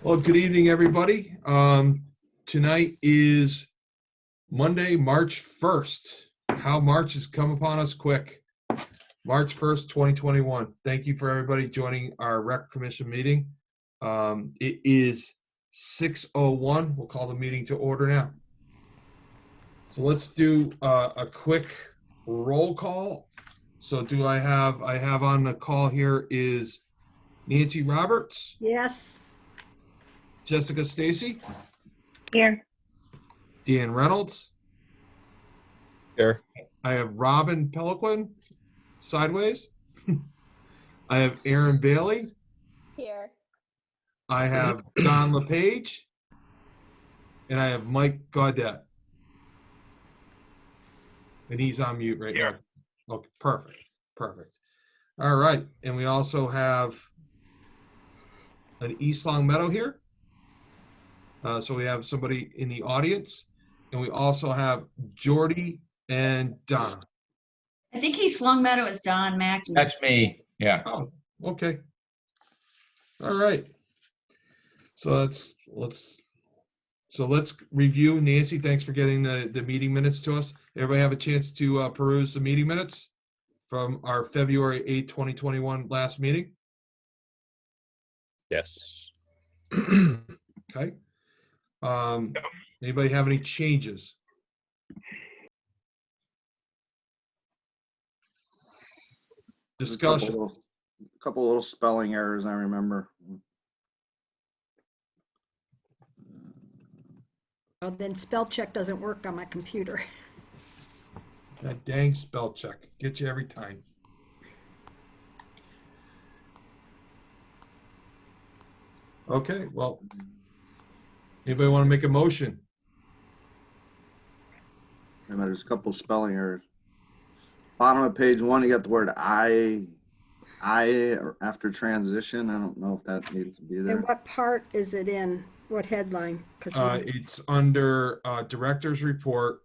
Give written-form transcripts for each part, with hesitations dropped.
Well, good evening, everybody. Tonight is Monday, March 1st. How March has come upon us quick. March 1st, 2021. Thank you for everybody joining our Rec Commission meeting. It is 6:01. We'll call the meeting to order now. So let's do a quick roll call. So I have on the call here is Nancy Roberts. Yes. Jessica Stacy. Here. Dan Reynolds. Here. I have Robin Peliquin, sideways. I have Aaron Bailey. Here. I have Don LePage. And I have Mike Gaudet. And he's on mute right now. Okay, perfect. Perfect. All right. And we also have an East Long Meadow here. So we have somebody in the audience. And we also have Jordy and Donna. I think East Long Meadow is Don Mackey. That's me. Yeah. Oh, okay. All right. So let's review. Nancy, thanks for getting the meeting minutes to us. Everybody have a chance to peruse the meeting minutes from our February 8th, 2021 last meeting? Yes. Okay. Anybody have any changes? Discussion. A couple little spelling errors I remember. Oh, then spell check doesn't work on my computer. That dang spell check. Get you every time. Okay, well, anybody want to make a motion? There's a couple spelling errors. Bottom of page 1, you got the word I after transition. I don't know if that needs to be there. And what part is it in? What headline? Because It's under Director's Report,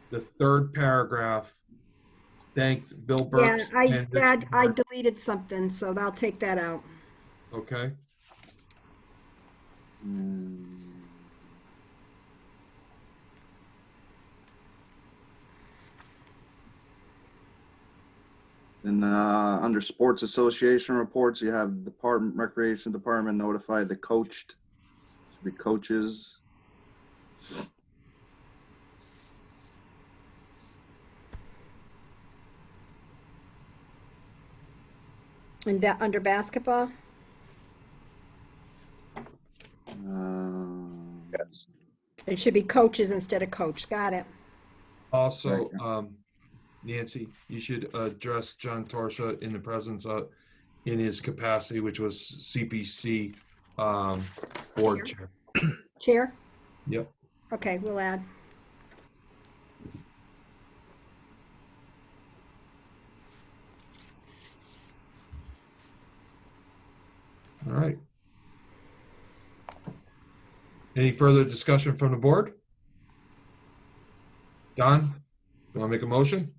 the third paragraph. Thanked Bill Burks. yeah, and Rich I Moore. deleted something, so I'll take that out. Okay. Then under sports association reports, you have department, recreation department notified the coached. Should be coaches. And that under basketball? Yes. It should be coaches instead of coach. Got it. Also, Nancy, you should address John Torsha in the presence of, in his capacity, which was CPC board chair. Chair? Yep. Okay, we'll add. All right. Any further discussion from the board? Don, you want to make a motion?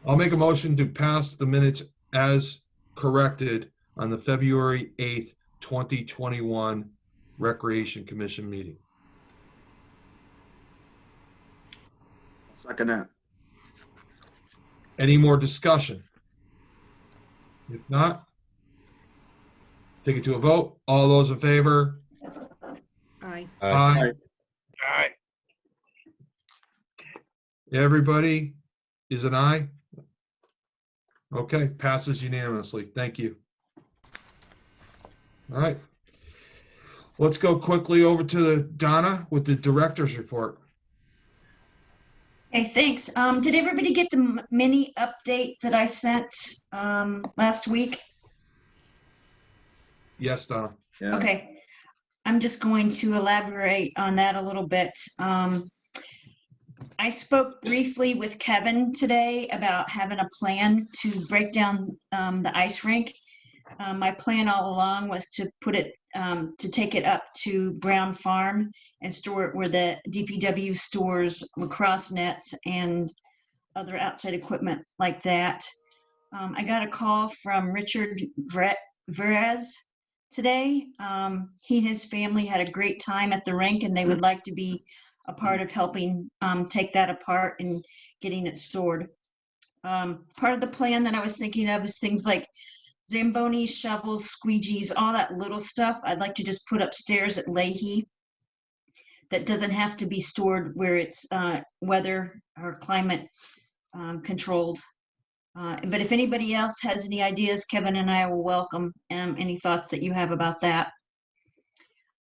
I'll make a motion to pass the minutes as corrected on the February 8th, 2021 Recreation Commission meeting. Second that. Any more discussion? If not, take it to a vote. All those in favor? Aye. Aye. Aye. Everybody is an aye? Okay, passes unanimously. Thank you. All right. Let's go quickly over to Donna with the director's report. Okay, thanks. Did everybody get the mini update that I sent last week? Yes, Donna. Yeah. Okay, I'm just going to elaborate on that a little bit. I spoke briefly with Kevin today about having a plan to break down the ice rink. My plan all along was to put it, to take it up to Brown Farm and store it where the DPW stores lacrosse nets and other outside equipment like that. I got a call from Richard Verez today. He and his family had a great time at the rink, and they would like to be a part of helping take that apart and getting it stored. Part of the plan that I was thinking of is things like Zambonis, shovels, squeegees, all that little stuff I'd like to just put upstairs at Leahy. That doesn't have to be stored where it's weather or climate controlled. But if anybody else has any ideas, Kevin and I will welcome any thoughts that you have about that.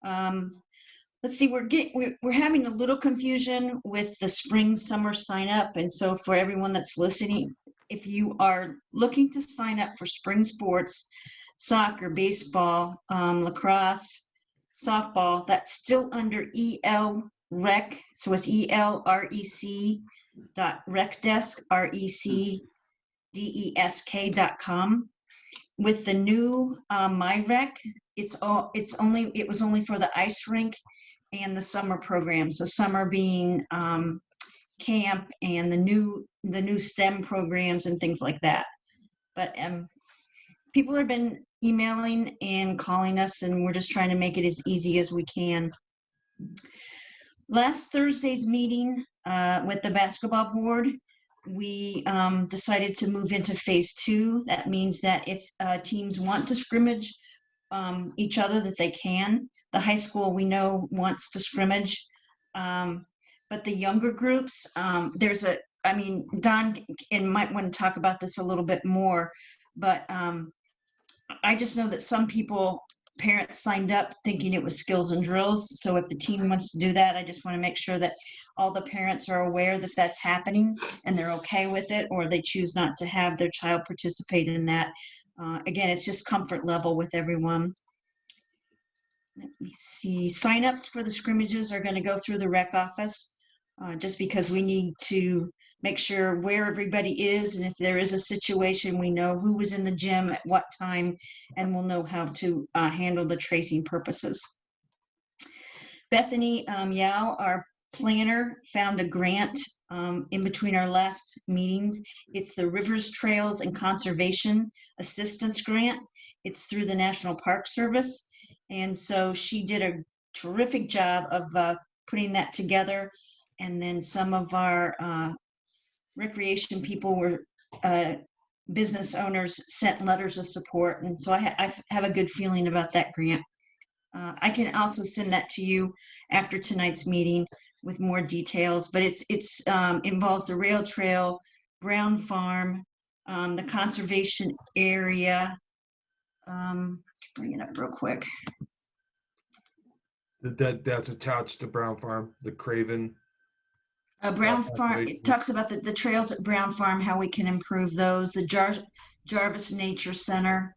Let's see, we're having a little confusion with the spring summer sign up. And so for everyone that's listening, if you are looking to sign up for spring sports, soccer, baseball, lacrosse, softball, that's still under EL Rec. So it's ELREC.recdesk, RECDESK.com. With the new MyRec, it was only for the ice rink and the summer program. So summer being camp and the new STEM programs and things like that. But people have been emailing and calling us, and we're just trying to make it as easy as we can. Last Thursday's meeting with the basketball board, we decided to move into phase 2. That means that if teams want to scrimmage each other, that they can. The high school, we know, wants to scrimmage. But the younger groups, Don might want to talk about this a little bit more, but I just know that some parents signed up thinking it was skills and drills. So if the team wants to do that, I just want to make sure that all the parents are aware that that's happening and they're okay with it, or they choose not to have their child participate in that. Again, it's just comfort level with everyone. Let me see. Signups for the scrimmages are going to go through the rec office just because we need to make sure where everybody is, and if there is a situation, we know who was in the gym at what time, and we'll know how to handle the tracing purposes. Bethany Yao, our planner, found a grant in between our last meetings. It's the Rivers, Trails, and Conservation Assistance Grant. It's through the National Park Service. And so she did a terrific job of putting that together. And then some of our recreation people were business owners sent letters of support. And so I have a good feeling about that grant. I can also send that to you after tonight's meeting with more details, but it's involves the rail trail, Brown Farm, the conservation area. Bring it up real quick. That's attached to Brown Farm, the Craven. Brown Farm, it talks about the trails at Brown Farm, how we can improve those, the Jarvis Nature Center,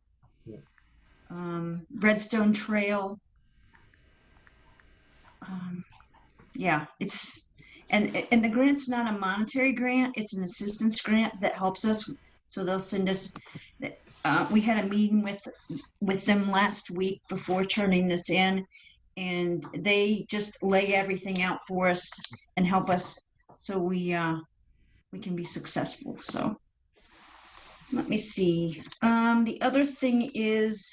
Redstone Trail. Yeah, and the grant's not a monetary grant, it's an assistance grant that helps us. So they'll send us, we had a meeting with them last week before turning this in, and they just lay everything out for us and help us so we can be successful. So let me see. The other thing is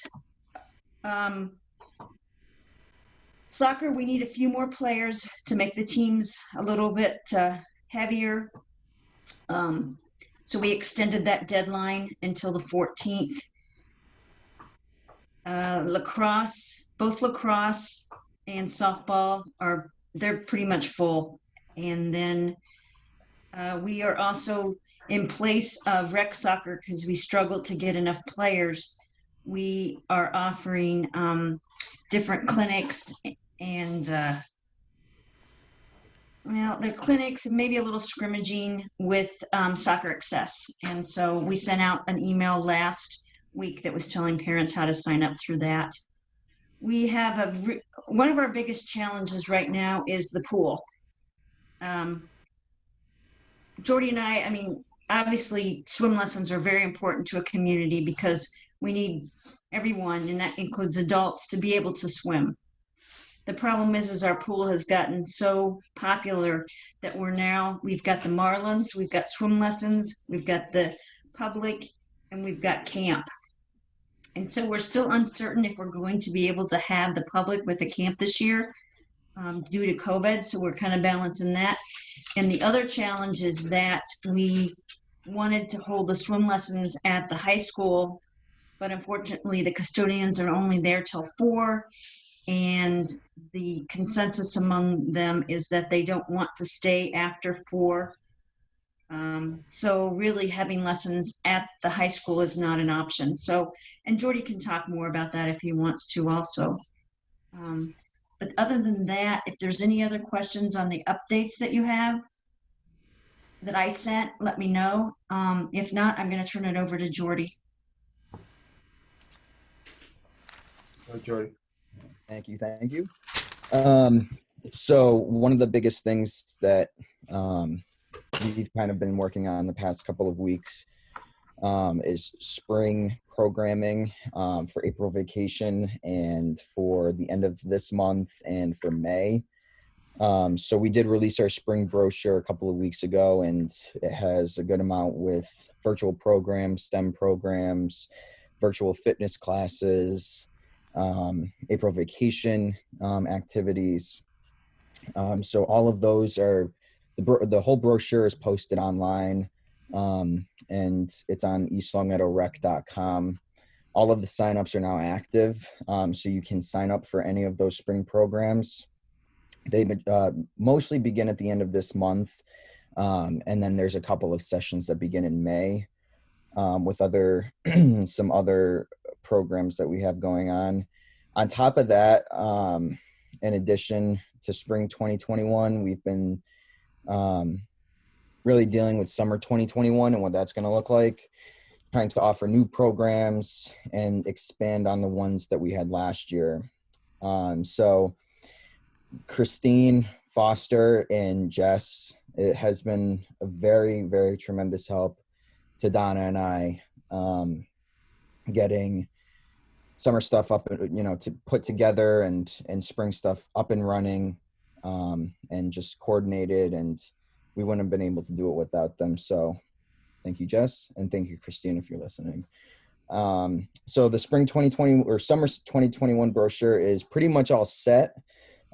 soccer. We need a few more players to make the teams a little bit heavier. So we extended that deadline until the 14th. Lacrosse, both lacrosse and softball they're pretty much full. And then we are also in place of rec soccer because we struggled to get enough players. We are offering different clinics and they're clinics and maybe a little scrimmaging with Soccer Access. And so we sent out an email last week that was telling parents how to sign up through that. We have one of our biggest challenges right now is the pool. Jordy and I obviously swim lessons are very important to a community because we need everyone, and that includes adults, to be able to swim. The problem is our pool has gotten so popular that we've got the Marlins, we've got swim lessons, we've got the public, and we've got camp. And so we're still uncertain if we're going to be able to have the public with the camp this year due to COVID. So we're kind of balancing that. And the other challenge is that we wanted to hold the swim lessons at the high school, but unfortunately the custodians are only there till 4. And the consensus among them is that they don't want to stay after 4. So really having lessons at the high school is not an option. So, and Jordy can talk more about that if he wants to also. But other than that, if there's any other questions on the updates that you have that I sent, let me know. If not, I'm going to turn it over to Jordy. Jordy. Thank you. Thank you. So one of the biggest things that we've kind of been working on the past couple of weeks is spring programming for April vacation and for the end of this month and for May. So we did release our spring brochure a couple of weeks ago, and it has a good amount with virtual programs, STEM programs, virtual fitness classes, April vacation activities. So all of those are, the whole brochure is posted online, and it's on eastlongmeadowrec.com. All of the signups are now active, so you can sign up for any of those spring programs. They mostly begin at the end of this month, and then there's a couple of sessions that begin in May with other some other programs that we have going on. On top of that, in addition to spring 2021, we've been really dealing with summer 2021 and what that's going to look like, trying to offer new programs and expand on the ones that we had last year. So Christine, Foster, and Jess, it has been a very, very tremendous help to Donna and I getting summer stuff up, to put together and spring stuff up and running, and just coordinated, and we wouldn't have been able to do it without them. So thank you, Jess, and thank you, Christine, if you're listening. So the spring 2020 or summer 2021 brochure is pretty much all set.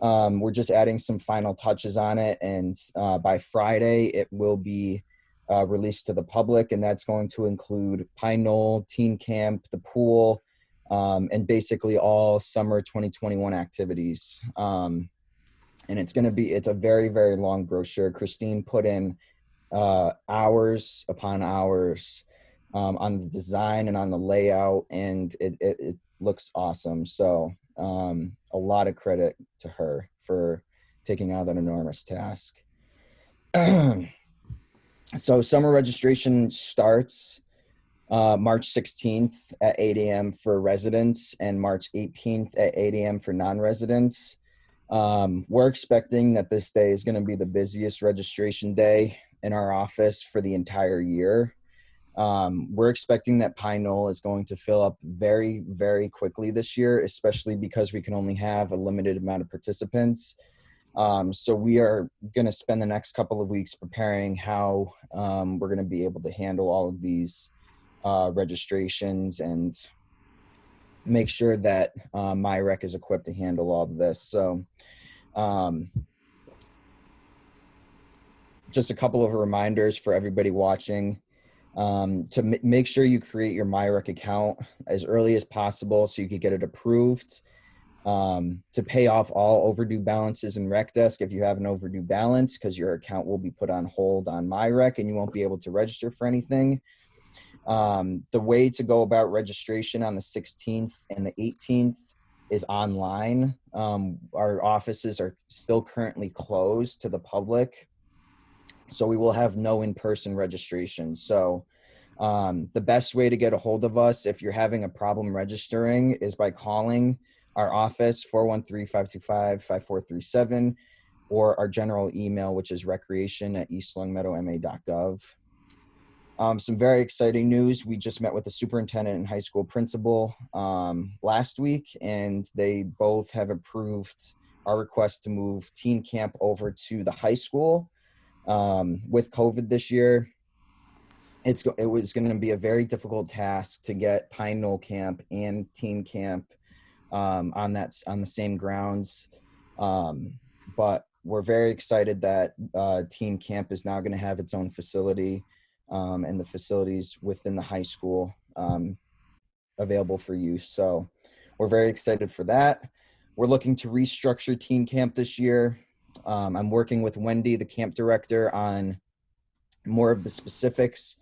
We're just adding some final touches on it, and by Friday it will be released to the public, and that's going to include Pineal, teen camp, the pool, and basically all summer 2021 activities. And it's a very, very long brochure. Christine put in hours upon hours on the design and on the layout, and it looks awesome. So a lot of credit to her for taking out that enormous task. So summer registration starts March 16th at 8 a.m. for residents and March 18th at 8 a.m. for non-residents. We're expecting that this day is going to be the busiest registration day in our office for the entire year. We're expecting that Pineal is going to fill up very, very quickly this year, especially because we can only have a limited amount of participants. So we are going to spend the next couple of weeks preparing how we're going to be able to handle all of these registrations and make sure that MyRec is equipped to handle all of this. So just a couple of reminders for everybody watching. To make sure you create your MyRec account as early as possible so you could get it approved. To pay off all overdue balances in Rec Desk if you have an overdue balance, because your account will be put on hold on MyRec and you won't be able to register for anything. The way to go about registration on the 16th and the 18th is online. Our offices are still currently closed to the public, so we will have no in-person registration. So the best way to get a hold of us if you're having a problem registering is by calling our office, 413-525-5437, or our general email, which is recreation@eastlongmeadowma.gov. Some very exciting news. We just met with the superintendent and high school principal last week, and they both have approved our request to move teen camp over to the high school. With COVID this year, it was going to be a very difficult task to get Pineal camp and teen camp on the same grounds. But we're very excited that teen camp is now going to have its own facility, and the facilities within the high school available for use. So we're very excited for that. We're looking to restructure teen camp this year. I'm working with Wendy, the camp director, on more of the specifics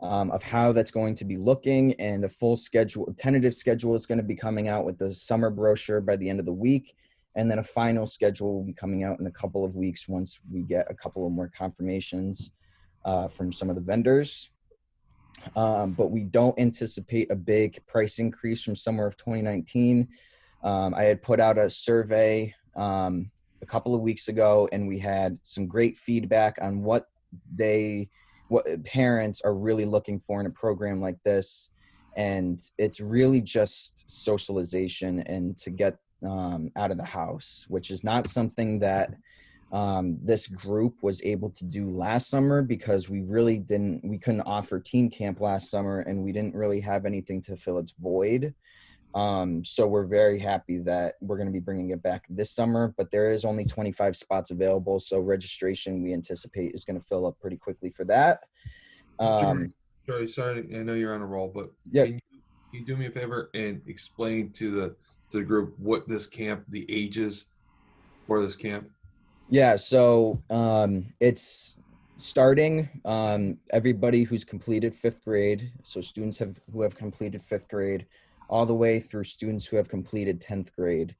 of how that's going to be looking, and the full schedule, tentative schedule is going to be coming out with the summer brochure by the end of the week. And then a final schedule will be coming out in a couple of weeks once we get a couple of more confirmations from some of the vendors. But we don't anticipate a big price increase from summer of 2019. I had put out a survey a couple of weeks ago, and we had some great feedback on what parents are really looking for in a program like this. And it's really just socialization and to get out of the house, which is not something that this group was able to do last summer, because we couldn't offer teen camp last summer, and we didn't really have anything to fill its void. So we're very happy that we're going to be bringing it back this summer, but there is only 25 spots available. So registration, we anticipate, is going to fill up pretty quickly for that. Joey, sorry, I know you're on a roll, but Yeah. can you do me a favor and explain to the group what this camp, the ages for this camp? Yeah, so it's starting everybody who's completed 5th grade, so students who have completed 5th grade, all the way through students who have completed 10th grade.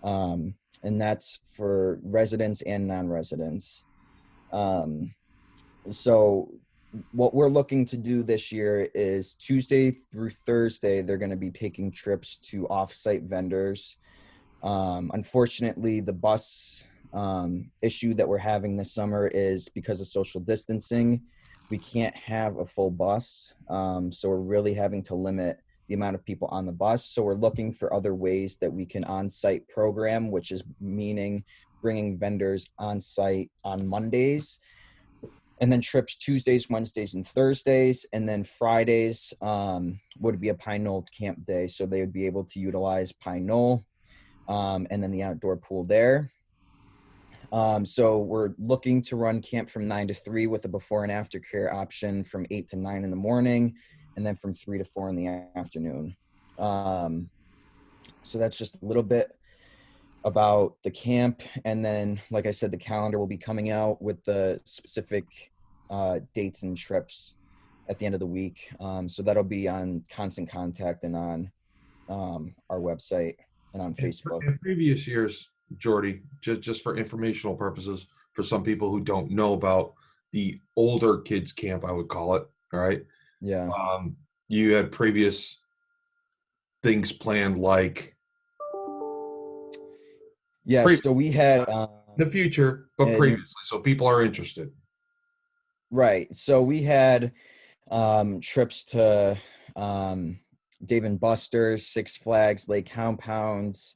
And that's for residents and non-residents. So what we're looking to do this year is Tuesday through Thursday, they're going to be taking trips to off-site vendors. Unfortunately, the bus issue that we're having this summer is because of social distancing. We can't have a full bus. So we're really having to limit the amount of people on the bus. So we're looking for other ways that we can on-site program, which is meaning bringing vendors on-site on Mondays, and then trips Tuesdays, Wednesdays, and Thursdays. And then Fridays would be a Pineal camp day. So they would be able to utilize Pineal and then the outdoor pool there. So we're looking to run camp from 9 to 3 with a before and after care option from 8 to 9 in the morning, and then from 3 to 4 in the afternoon. So that's just a little bit about the camp. And then, like I said, the calendar will be coming out with the specific dates and trips at the end of the week. So that'll be on Constant Contact and on our website and on Facebook. In previous years, Jordy, just for informational purposes, for some people who don't know about the older kids camp, I would call it, all right? Yeah. You had previous things planned, like Yeah, so we had the future, but previously, so people are interested. Right. So we had trips to Dave and Buster's, Six Flags, Lake Compounds.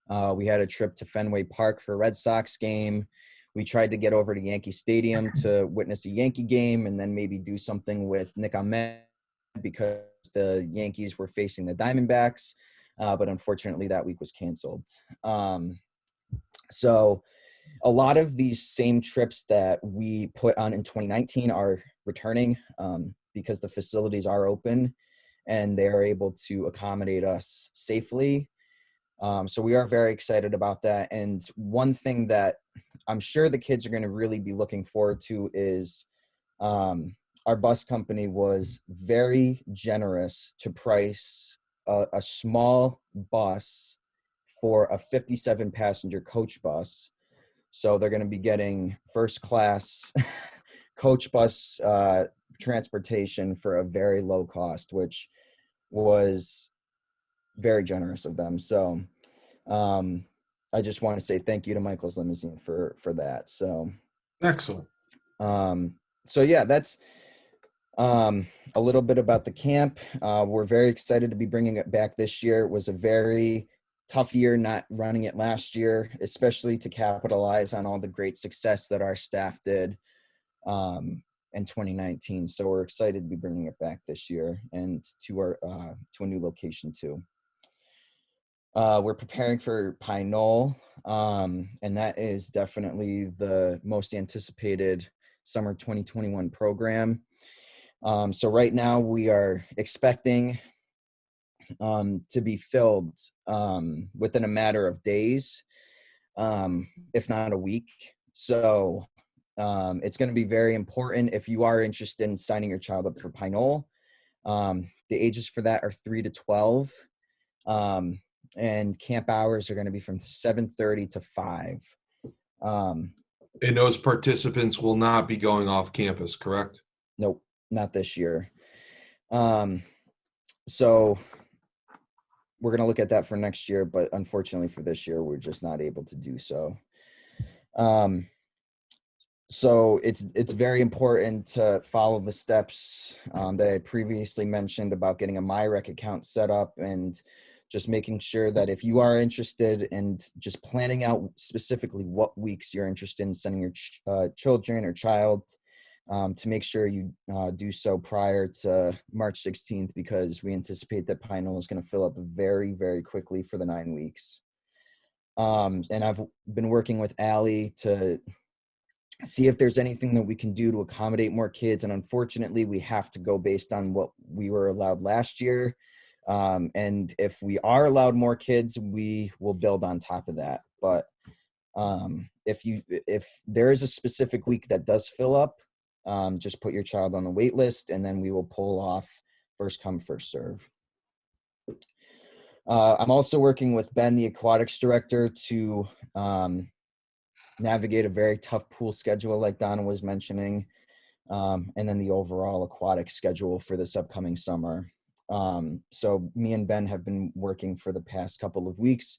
We had a trip to Fenway Park for a Red Sox game. We tried to get over to Yankee Stadium to witness a Yankee game, and then maybe do something with Nick Ahmed because the Yankees were facing the Diamondbacks. But unfortunately, that week was canceled. So a lot of these same trips that we put on in 2019 are returning because the facilities are open and they are able to accommodate us safely. So we are very excited about that. And one thing that I'm sure the kids are going to really be looking forward to is our bus company was very generous to price a small bus for a 57 passenger coach bus. So they're going to be getting first class coach bus transportation for a very low cost, which was very generous of them. So I just want to say thank you to Michael's Limousine for that. So Excellent. So yeah, that's a little bit about the camp. We're very excited to be bringing it back this year. It was a very tough year not running it last year, especially to capitalize on all the great success that our staff did. in 2019. So we're excited to be bringing it back this year and to a new location too. We're preparing for Pineal, and that is definitely the most anticipated summer 2021 program. So right now we are expecting to be filled within a matter of days, if not a week. So it's going to be very important if you are interested in signing your child up for Pineal. The ages for that are 3 to 12. And camp hours are going to be from 7:30 to 5. And those participants will not be going off campus, correct? Nope, not this year. So we're going to look at that for next year, but unfortunately for this year, we're just not able to do so. So it's very important to follow the steps that I previously mentioned about getting a MyRec account set up, and just making sure that if you are interested and just planning out specifically what weeks you're interested in sending your children or child, to make sure you do so prior to March 16th, because we anticipate that Pineal is going to fill up very, very quickly for the 9 weeks. And I've been working with Allie to see if there's anything that we can do to accommodate more kids. And unfortunately, we have to go based on what we were allowed last year. And if we are allowed more kids, we will build on top of that. But if there is a specific week that does fill up, just put your child on the wait list, and then we will pull off first come, first serve. I'm also working with Ben, the aquatics director, to navigate a very tough pool schedule like Donna was mentioning, and then the overall aquatic schedule for this upcoming summer. So me and Ben have been working for the past couple of weeks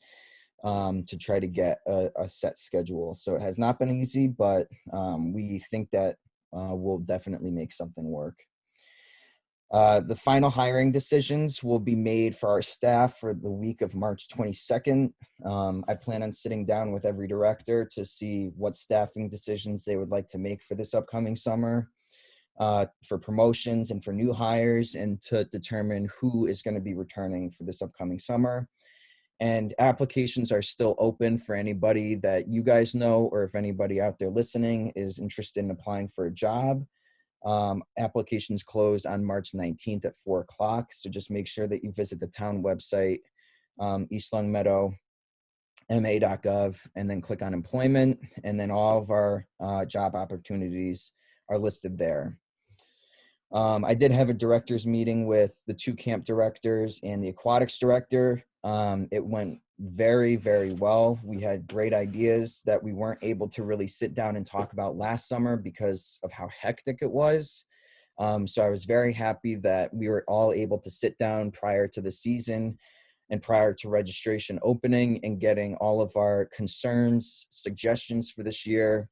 to try to get a set schedule. So it has not been easy, but we think that we'll definitely make something work. The final hiring decisions will be made for our staff for the week of March 22nd. I plan on sitting down with every director to see what staffing decisions they would like to make for this upcoming summer, for promotions and for new hires, and to determine who is going to be returning for this upcoming summer. And applications are still open for anybody that you guys know, or if anybody out there listening is interested in applying for a job. Applications close on March 19th at 4:00. So just make sure that you visit the town website, eastlongmeadow.ma.gov, and then click on employment. And then all of our job opportunities are listed there. I did have a director's meeting with the 2 camp directors and the aquatics director. It went very, very well. We had great ideas that we weren't able to really sit down and talk about last summer because of how hectic it was. So I was very happy that we were all able to sit down prior to the season and prior to registration opening and getting all of our concerns, suggestions for this year,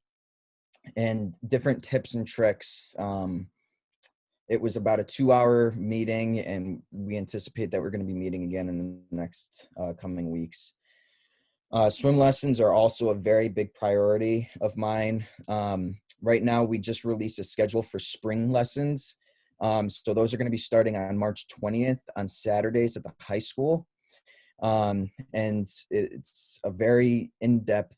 and different tips and tricks. It was about a 2-hour meeting, and we anticipate that we're going to be meeting again in the next coming weeks. Swim lessons are also a very big priority of mine. Right now, we just released a schedule for spring lessons. So those are going to be starting on March 20th on Saturdays at the high school. And it's a very in-depth,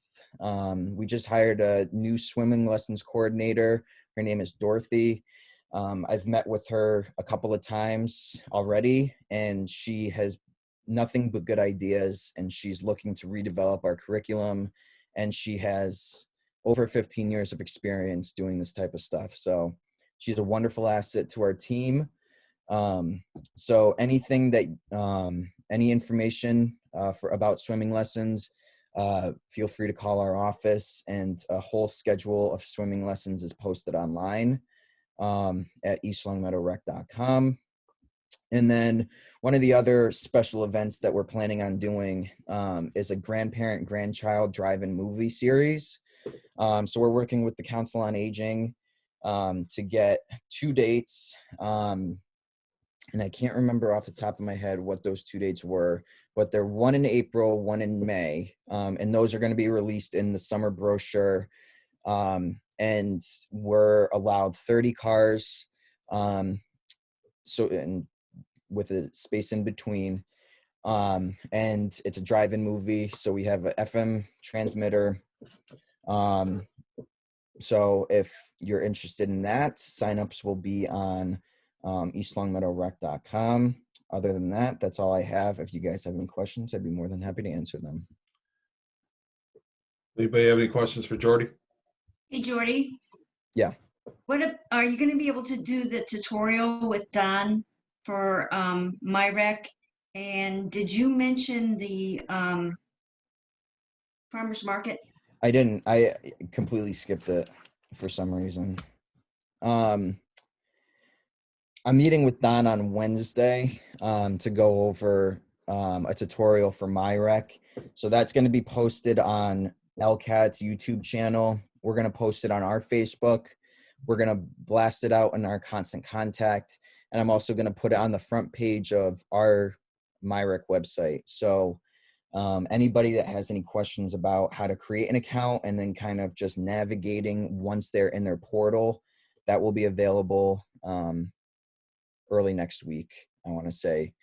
we just hired a new swimming lessons coordinator. Her name is Dorothy. I've met with her a couple of times already, and she has nothing but good ideas, and she's looking to redevelop our curriculum, and she has over 15 years of experience doing this type of stuff. So she's a wonderful asset to our team. So anything that, any information about swimming lessons, feel free to call our office, and a whole schedule of swimming lessons is posted online at eastlongmeadowrec.com. And then one of the other special events that we're planning on doing is a Grandparent, Grandchild drive-in movie series. So we're working with the Council on Aging to get 2 dates. And I can't remember off the top of my head what those 2 dates were, but they're one in April, one in May. And those are going to be released in the summer brochure and we're allowed 30 cars. So, and with a space in between. And it's a drive-in movie. So we have an FM transmitter. So if you're interested in that, signups will be on eastlongmeadowrec.com. Other than that, that's all I have. If you guys have any questions, I'd be more than happy to answer them. Anybody have any questions for Jordy? Hey, Jordy. Yeah. Are you going to be able to do the tutorial with Don for MyRec? And did you mention the farmer's market? I didn't. I completely skipped it for some reason. I'm meeting with Don on Wednesday to go over a tutorial for MyRec. So that's going to be posted on LCAT's YouTube channel. We're going to post it on our Facebook. We're going to blast it out in our Constant Contact. And I'm also going to put it on the front page of our MyRec website. So anybody that has any questions about how to create an account and then kind of just navigating once they're in their portal, that will be available early next week, I want to say.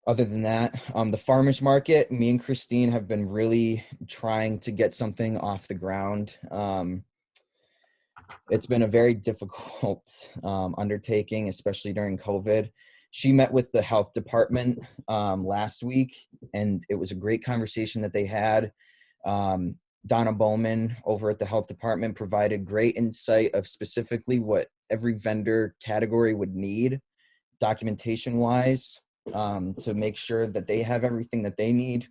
Other than that, the farmer's market, me and Christine have been really trying to get something off the ground. It's been a very difficult undertaking, especially during COVID. She met with the health department last week, and it was a great conversation that they had. Donna Bowman over at the health department provided great insight of specifically what every vendor category would need documentation-wise, to make sure that they have everything that they need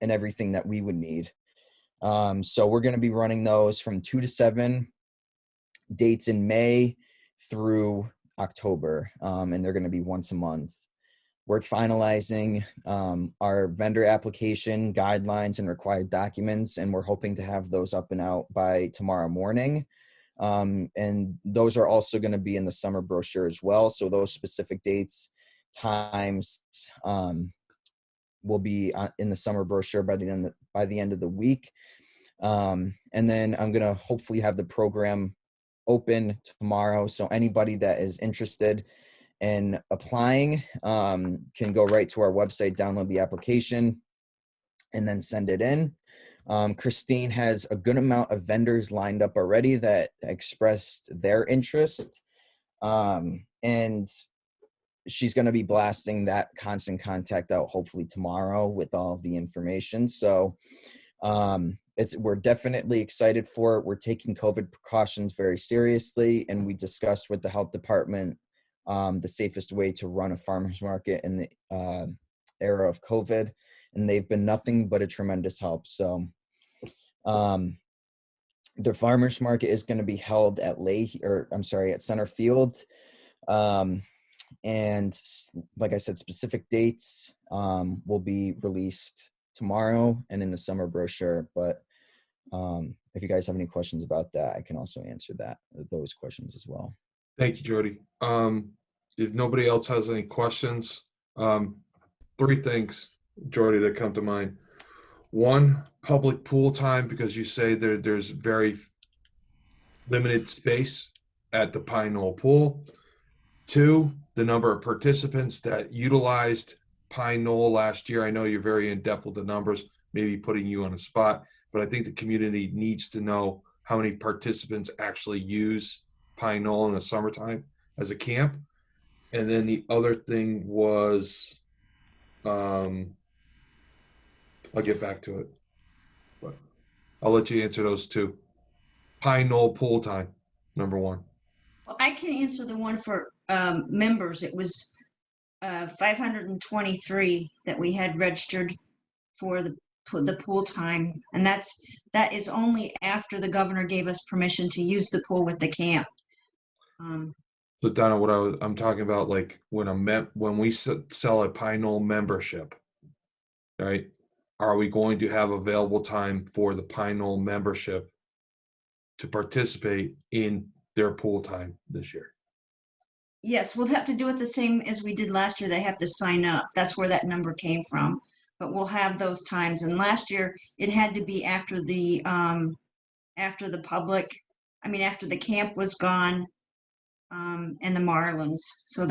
and everything that we would need. So we're going to be running those from 2 to 7 dates in May through October, and they're going to be once a month. We're finalizing our vendor application guidelines and required documents, and we're hoping to have those up and out by tomorrow morning. And those are also going to be in the summer brochure as well. So those specific dates, times will be in the summer brochure by the end of the week. And then I'm going to hopefully have the program open tomorrow. So anybody that is interested in applying can go right to our website, download the application, and then send it in. Christine has a good amount of vendors lined up already that expressed their interest. And she's going to be blasting that Constant Contact out hopefully tomorrow with all of the information. So we're definitely excited for it. We're taking COVID precautions very seriously, and we discussed with the health department the safest way to run a farmer's market in the era of COVID, and they've been nothing but a tremendous help. So the farmer's market is going to be held at at Center Field. And like I said, specific dates will be released tomorrow and in the summer brochure. But if you guys have any questions about that, I can also answer those questions as well. Thank you, Jordy. If nobody else has any questions, 3 things, Jordy, that come to mind. 1, public pool time, because you say there's very limited space at the Pineal pool. 2, the number of participants that utilized Pineal last year. I know you're very in depth with the numbers, maybe putting you on a spot, but I think the community needs to know how many participants actually use Pineal in the summertime as a camp. And then the other thing was, I'll get back to it, but I'll let you answer those 2. Pineal pool time, number 1. Well, I can answer the one for members. It was 523 that we had registered for the pool time, and that is only after the governor gave us permission to use the pool with the camp. So Donna, I'm talking about, like when we sell a Pineal membership, right? Are we going to have available time for the Pineal membership to participate in their pool time this year? Yes, we'll have to do it the same as we did last year. They have to sign up. That's where that number came from. but we'll have those times. And last year, it had to be after the public, after the camp was gone, and the Marlins. So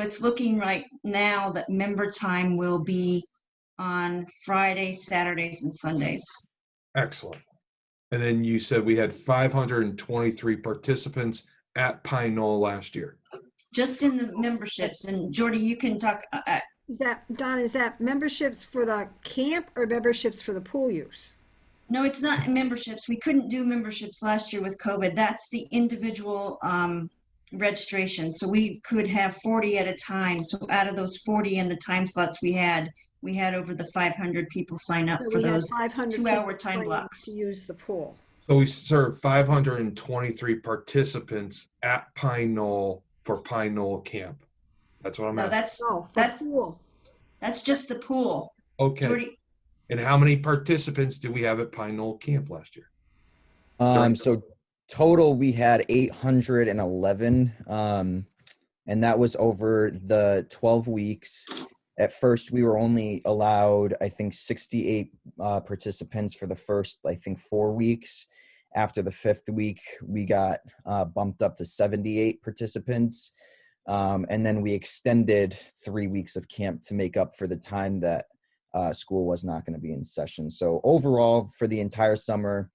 it's looking right now that member time will be on Fridays, Saturdays, and Sundays. Excellent. And then you said we had 523 participants at Pineal last year. Just in the memberships. And Jordy, you can talk. Is that memberships for the camp or memberships for the pool use? No, it's not memberships. We couldn't do memberships last year with COVID. That's the individual registration. So we could have 40 at a time. So out of those 40 and the time slots we had over the 500 people sign up So for we had those 500 2-hour people time planning blocks. to use the pool. So we served 523 participants at Pineal for Pineal camp. That's what I'm No, asking. That's pool. that's just the pool. Okay. Jordy, And how many participants did we have at Pineal camp last year? So total we had 811, and that was over the 12 weeks. At first, we were only allowed, I think, 68 participants for the first, 4 weeks. After the 5th week, we got bumped up to 78 participants. And then we extended 3 weeks of camp to make up for the time that school was not going to be in session. So overall, for the entire summer,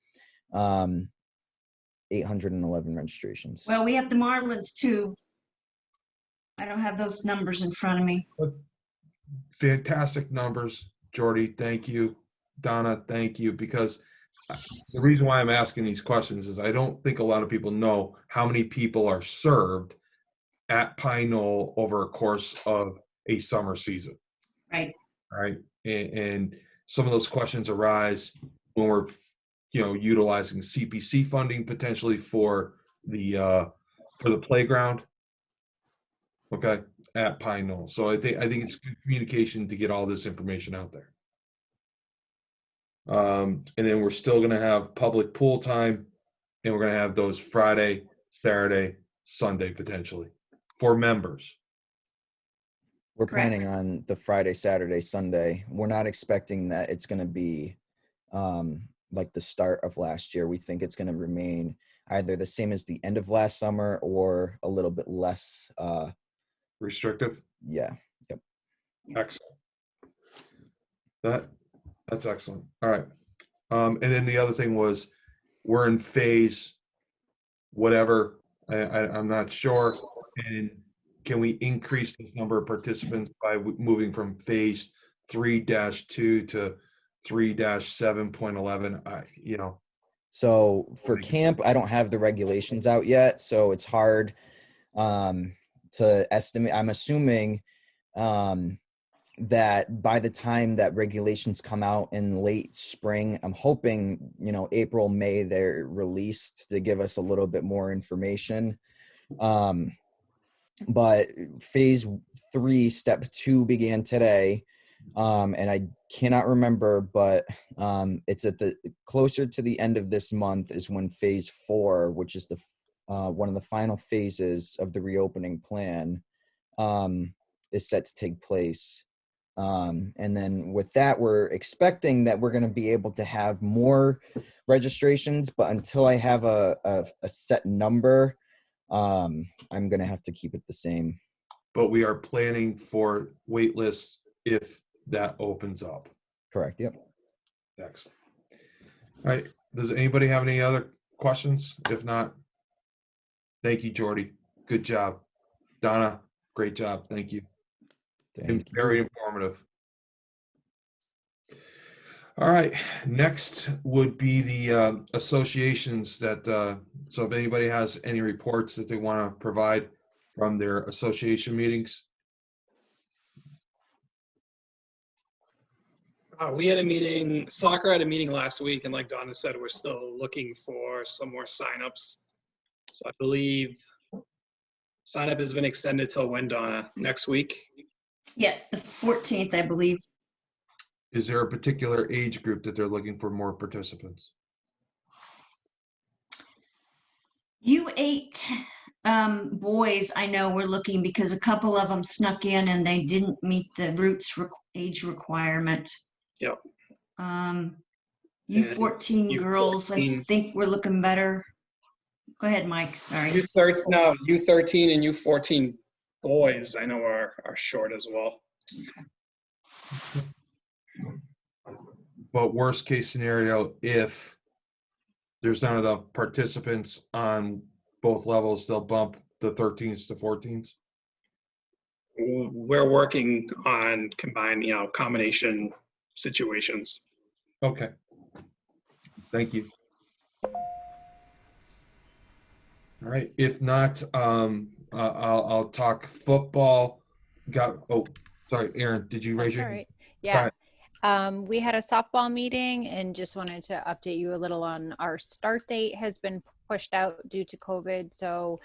811 registrations. well, we have the Marlins too. I don't have those numbers in front of me. Fantastic numbers, Jordy. Thank you. Donna, thank you. Because the reason why I'm asking these questions is I don't think a lot of people know how many people are served at Pineal over a course of a summer season. Right. Right. And some of those questions arise when we're, utilizing CPC funding potentially for the playground. Okay, at Pineal. So I think it's good communication to get all this information out there. And then we're still going to have public pool time, and we're going to have those Friday, Saturday, Sunday potentially for members. We're Correct. planning on the Friday, Saturday, Sunday. We're not expecting that it's going to be like the start of last year. We think it's going to remain either the same as the end of last summer or a little bit less Restrictive. Yeah. Yep. Excellent. That's excellent. All right. And then the other thing was we're in phase whatever. I'm not sure. And can we increase this number of participants by moving from phase 3-2 to 3-7.11? So for camp, I don't have the regulations out yet, so it's hard to estimate. I'm assuming that by the time that regulations come out in late spring, I'm hoping, April, May, they're released to give us a little bit more information. But phase 3, step 2 began today. And I cannot remember, but it's at the closer to the end of this month is when phase 4, which is the one of the final phases of the reopening plan, is set to take place. And then with that, we're expecting that we're going to be able to have more registrations, but until I have a set number, I'm going to have to keep it the same. But we are planning for wait lists if that opens up. Correct. Yep. Excellent. All right. Does anybody have any other questions? If not, thank you, Jordy. Good job. Donna, great job. Thank you. Thank you. Very informative. All right. Next would be the associations that, so if anybody has any reports that they want to provide from their association meetings. We had a meeting, soccer had a meeting last week, and like Donna said, we're still looking for some more signups. So I believe sign up has been extended till when, Donna? Next week? Yeah, the 14th, I believe. Is there a particular age group that they're looking for more participants? U8 boys I know we're looking because a couple of them snuck in and they didn't meet the age requirement. Yep. U14 girls, I U14. think we're looking better. Go ahead, Mike, sorry. U13, no, U13 and U14 boys I know are short as well. But worst case scenario, if there's not enough participants on both levels, they'll bump the 13s to 14s. We're working on combination situations. Okay. Thank you. All right. If not, I'll talk football. Sorry, Aaron, did you raise That's your all hand? right. Yeah. We had a softball meeting and just wanted to update you a little on our start date has been pushed out due to COVID. So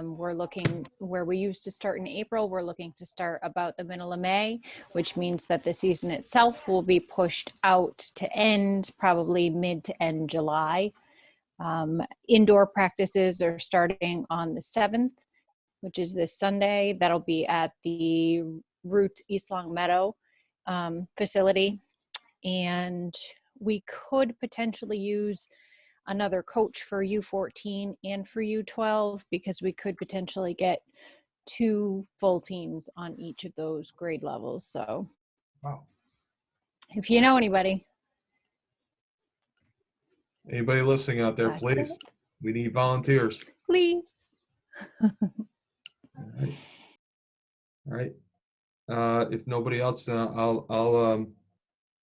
we're looking where we used to start in April. We're looking to start about the middle of May, which means that the season itself will be pushed out to end probably mid to end July. Indoor practices are starting on the 7th, which is this Sunday. That'll be at the Root East Long Meadow facility. And we could potentially use another coach for U14 and for U12 because we could potentially get 2 full teams on each of those grade levels. So Wow. if you know anybody. Anybody listening out there, That's please. it. We need volunteers. Please. All right. All right. If nobody else, then I'll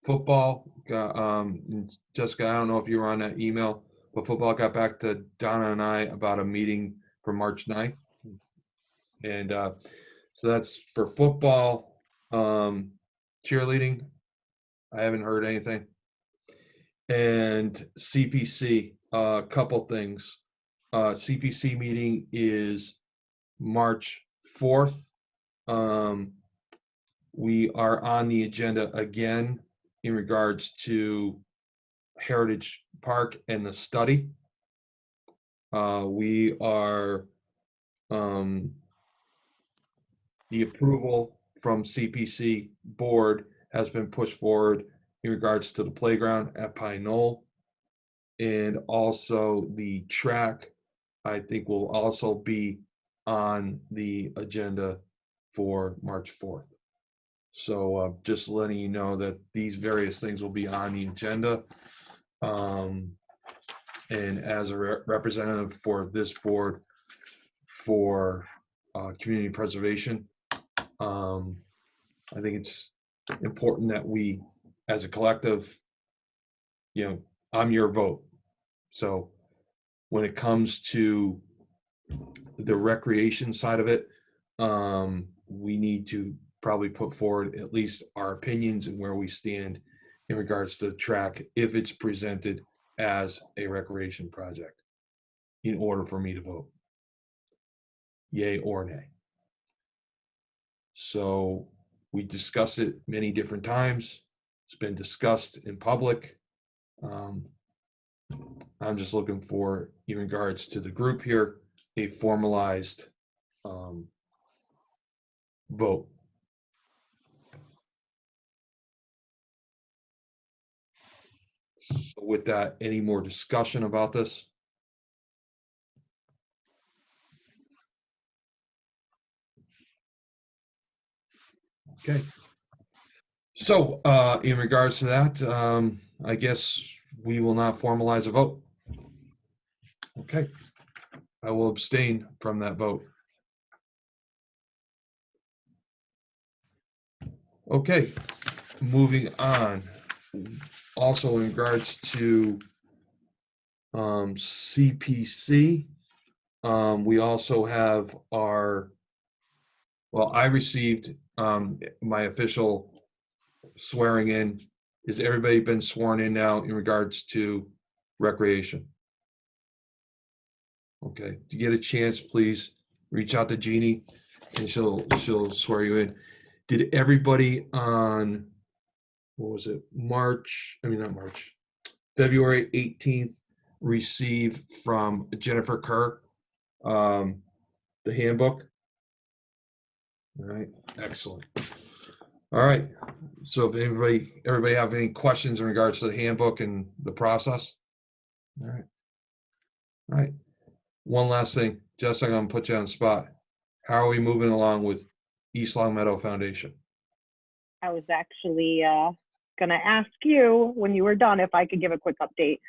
football. Jessica, I don't know if you were on that email, but football got back to Donna and I about a meeting for March 9th. And so that's for football. Cheerleading, I haven't heard anything. And CPC, a couple things. CPC meeting is March 4th. We are on the agenda again in regards to Heritage Park and the study. We are the approval from CPC board has been pushed forward in regards to the playground at Pineal, and also the track, I think, will also be on the agenda for March 4th. So just letting you know that these various things will be on the agenda. And as a representative for this board for community preservation, I think it's important that we, as a collective, I'm your vote. So when it comes to the recreation side of it, we need to probably put forward at least our opinions and where we stand in regards to the track if it's presented as a recreation project in order for me to vote yay or nay. So we discuss it many different times. It's been discussed in public. I'm just looking for, in regards to the group here, a formalized vote. So with that, any more discussion about this? Okay. So in regards to that, I guess we will not formalize a vote. Okay. I will abstain from that vote. Okay, moving on. Also in regards to CPC, we also have I received my official swearing in. Has everybody been sworn in now in regards to recreation? Okay, to get a chance, please reach out to Jeannie and she'll swear you in. Did everybody on, what was it, February 18th receive from Jennifer Kerr The handbook? All right, excellent. All right, so if everybody have any questions in regards to the handbook and the process? All right. All right. One last thing, Jessica, I'm gonna put you on the spot. How are we moving along with East Long Meadow Foundation? I was actually going to ask you when you were done if I could give a quick update.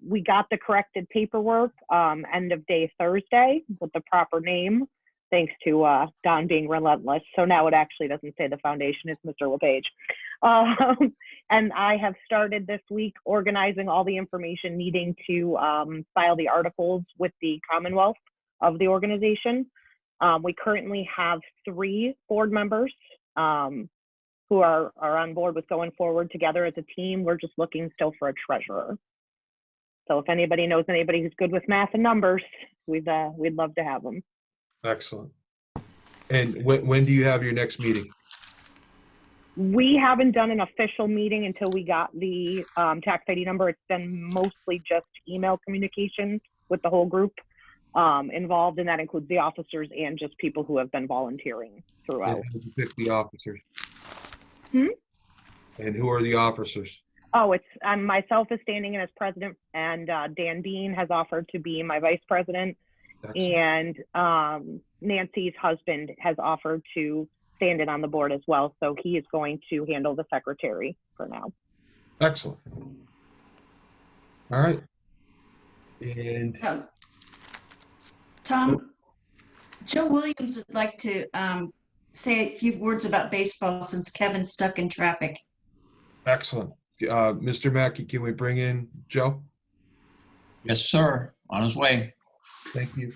We got the corrected paperwork end of day Thursday with the proper name, thanks to Don being relentless. So now it actually doesn't say the foundation, it's Mr. LePage. And I have started this week organizing all the information needing to file the articles with the Commonwealth of the organization. We currently have 3 board members who are on board with going forward together as a team. We're just looking still for a treasurer. So if anybody knows anybody who's good with math and numbers, we'd love to have them. Excellent. And when do you have your next meeting? We haven't done an official meeting until we got the tax ID number. It's been mostly just email communications with the whole group involved, and that includes the officers and just people who have been volunteering throughout. And you pick the officers. Hmm? And who are the officers? Oh, it's myself is standing in as president, and Dan Bean has offered to be my vice president. Excellent. And Nancy's husband has offered to stand in on the board as well. So he is going to handle the secretary for now. Excellent. All right. And Tom, Joe Williams would like to say a few words about baseball since Kevin's stuck in traffic. excellent. Mr. Mackey, can we bring in Joe? Yes, sir. On his way. Thank you.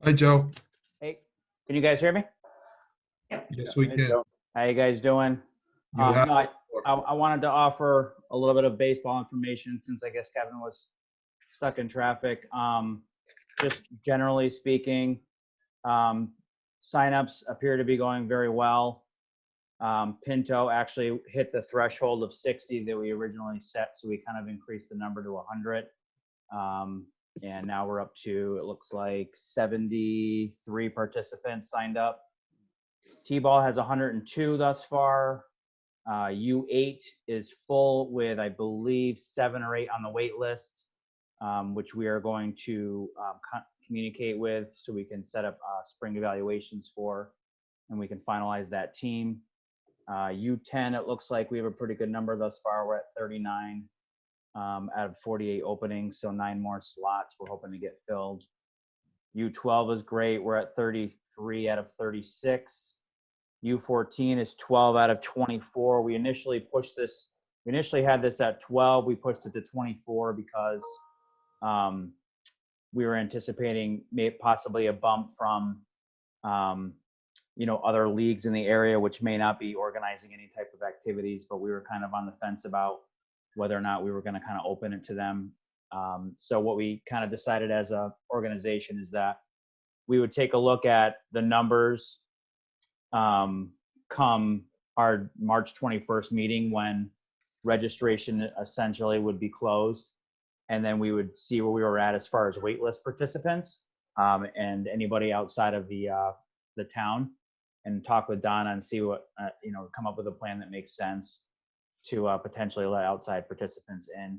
Hi, Joe. Hey, can you guys hear me? Yes, we can. How you guys doing? You have- No, I wanted to offer a little bit of baseball information since I guess Kevin was stuck in traffic. Just generally speaking, signups appear to be going very well. Pinto actually hit the threshold of 60 that we originally set, so we kind of increased the number to 100. And now we're up to, it looks like 73 participants signed up. T-ball has 102 thus far. U8 is full with, I believe, 7 or 8 on the wait list, which we are going to communicate with so we can set up spring evaluations for, and we can finalize that team. U10, it looks like we have a pretty good number thus far. We're at 39 out of 48 openings, so 9 more slots we're hoping to get filled. U12 is great. We're at 33 out of 36. U14 is 12 out of 24. We initially had this at 12. We pushed it to 24 because we were anticipating possibly a bump from other leagues in the area, which may not be organizing any type of activities, but we were kind of on the fence about whether or not we were going to kind of open it to them. So what we kind of decided as a organization is that we would take a look at the numbers come our March 21st meeting when registration essentially would be closed. And then we would see where we were at as far as waitlist participants and anybody outside of the town, and talk with Donna and see what, come up with a plan that makes sense to potentially let outside participants in.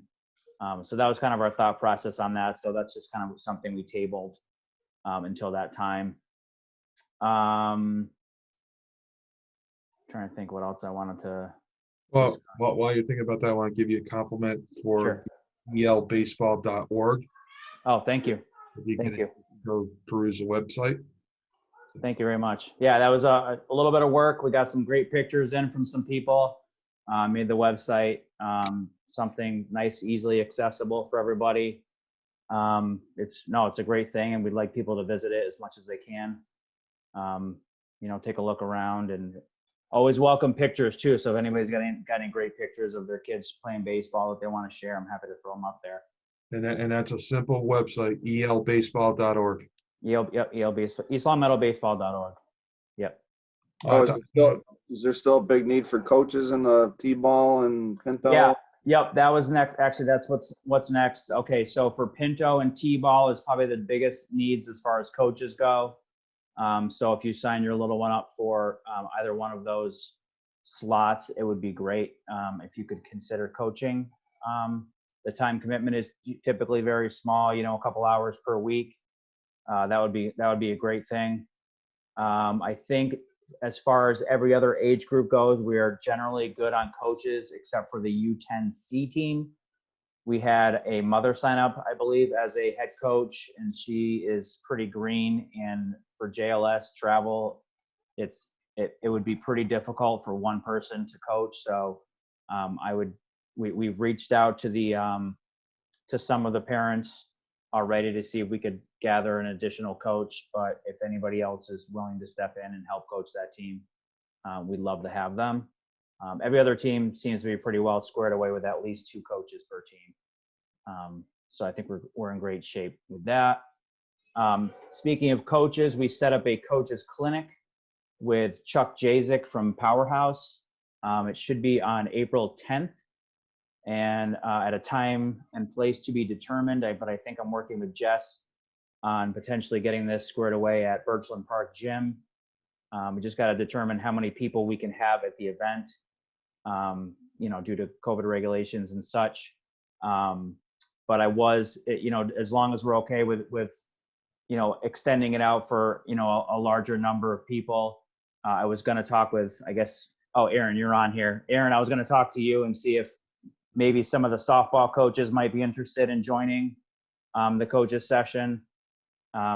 So that was kind of our thought process on that. So that's just kind of something we tabled until that time. Trying to think what else I wanted to. Well, while you're thinking about that, I want to give you a compliment for Sure. elbaseball.org. Oh, thank you. Thank you. Go peruse the website. Thank you very much. Yeah, that was a little bit of work. We got some great pictures in from some people. Made the website something nice, easily accessible for everybody. It's a great thing, and we'd like people to visit it as much as they can. Take a look around, and always welcome pictures too. So if anybody's got any great pictures of their kids playing baseball that they want to share, I'm happy to throw them up there. And that's a simple website, elbaseball.org. EastLongMeadowBaseball.org. Yep. Oh, is there still a big need for coaches in the T-ball and Pinto? Yeah. Yep. That was next. Actually, that's what's next. Okay. So for Pinto and T-ball is probably the biggest needs as far as coaches go. So if you sign your little one up for either one of those slots, it would be great if you could consider coaching. The time commitment is typically very small, a couple hours per week. That would be a great thing. I think as far as every other age group goes, we are generally good on coaches except for the U10C team. We had a mother sign up, I believe, as a head coach, and she is pretty green. And for JLS travel, it would be pretty difficult for one person to coach. So we've reached out to to some of the parents already to see if we could gather an additional coach. But if anybody else is willing to step in and help coach that team, we'd love to have them. Every other team seems to be pretty well squared away with at least 2 coaches per team. So I think we're in great shape with that. Speaking of coaches, we set up a coaches clinic with Chuck Jazik from Powerhouse. It should be on April 10th and at a time and place to be determined. But I think I'm working with Jess on potentially getting this squared away at Birchland Park Gym. We just got to determine how many people we can have at the event, due to COVID regulations and such. But I was, as long as we're okay with extending it out for, a larger number of people, I was going to talk with, Aaron, you're on here. Aaron, I was going to talk to you and see if maybe some of the softball coaches might be interested in joining the coaches session,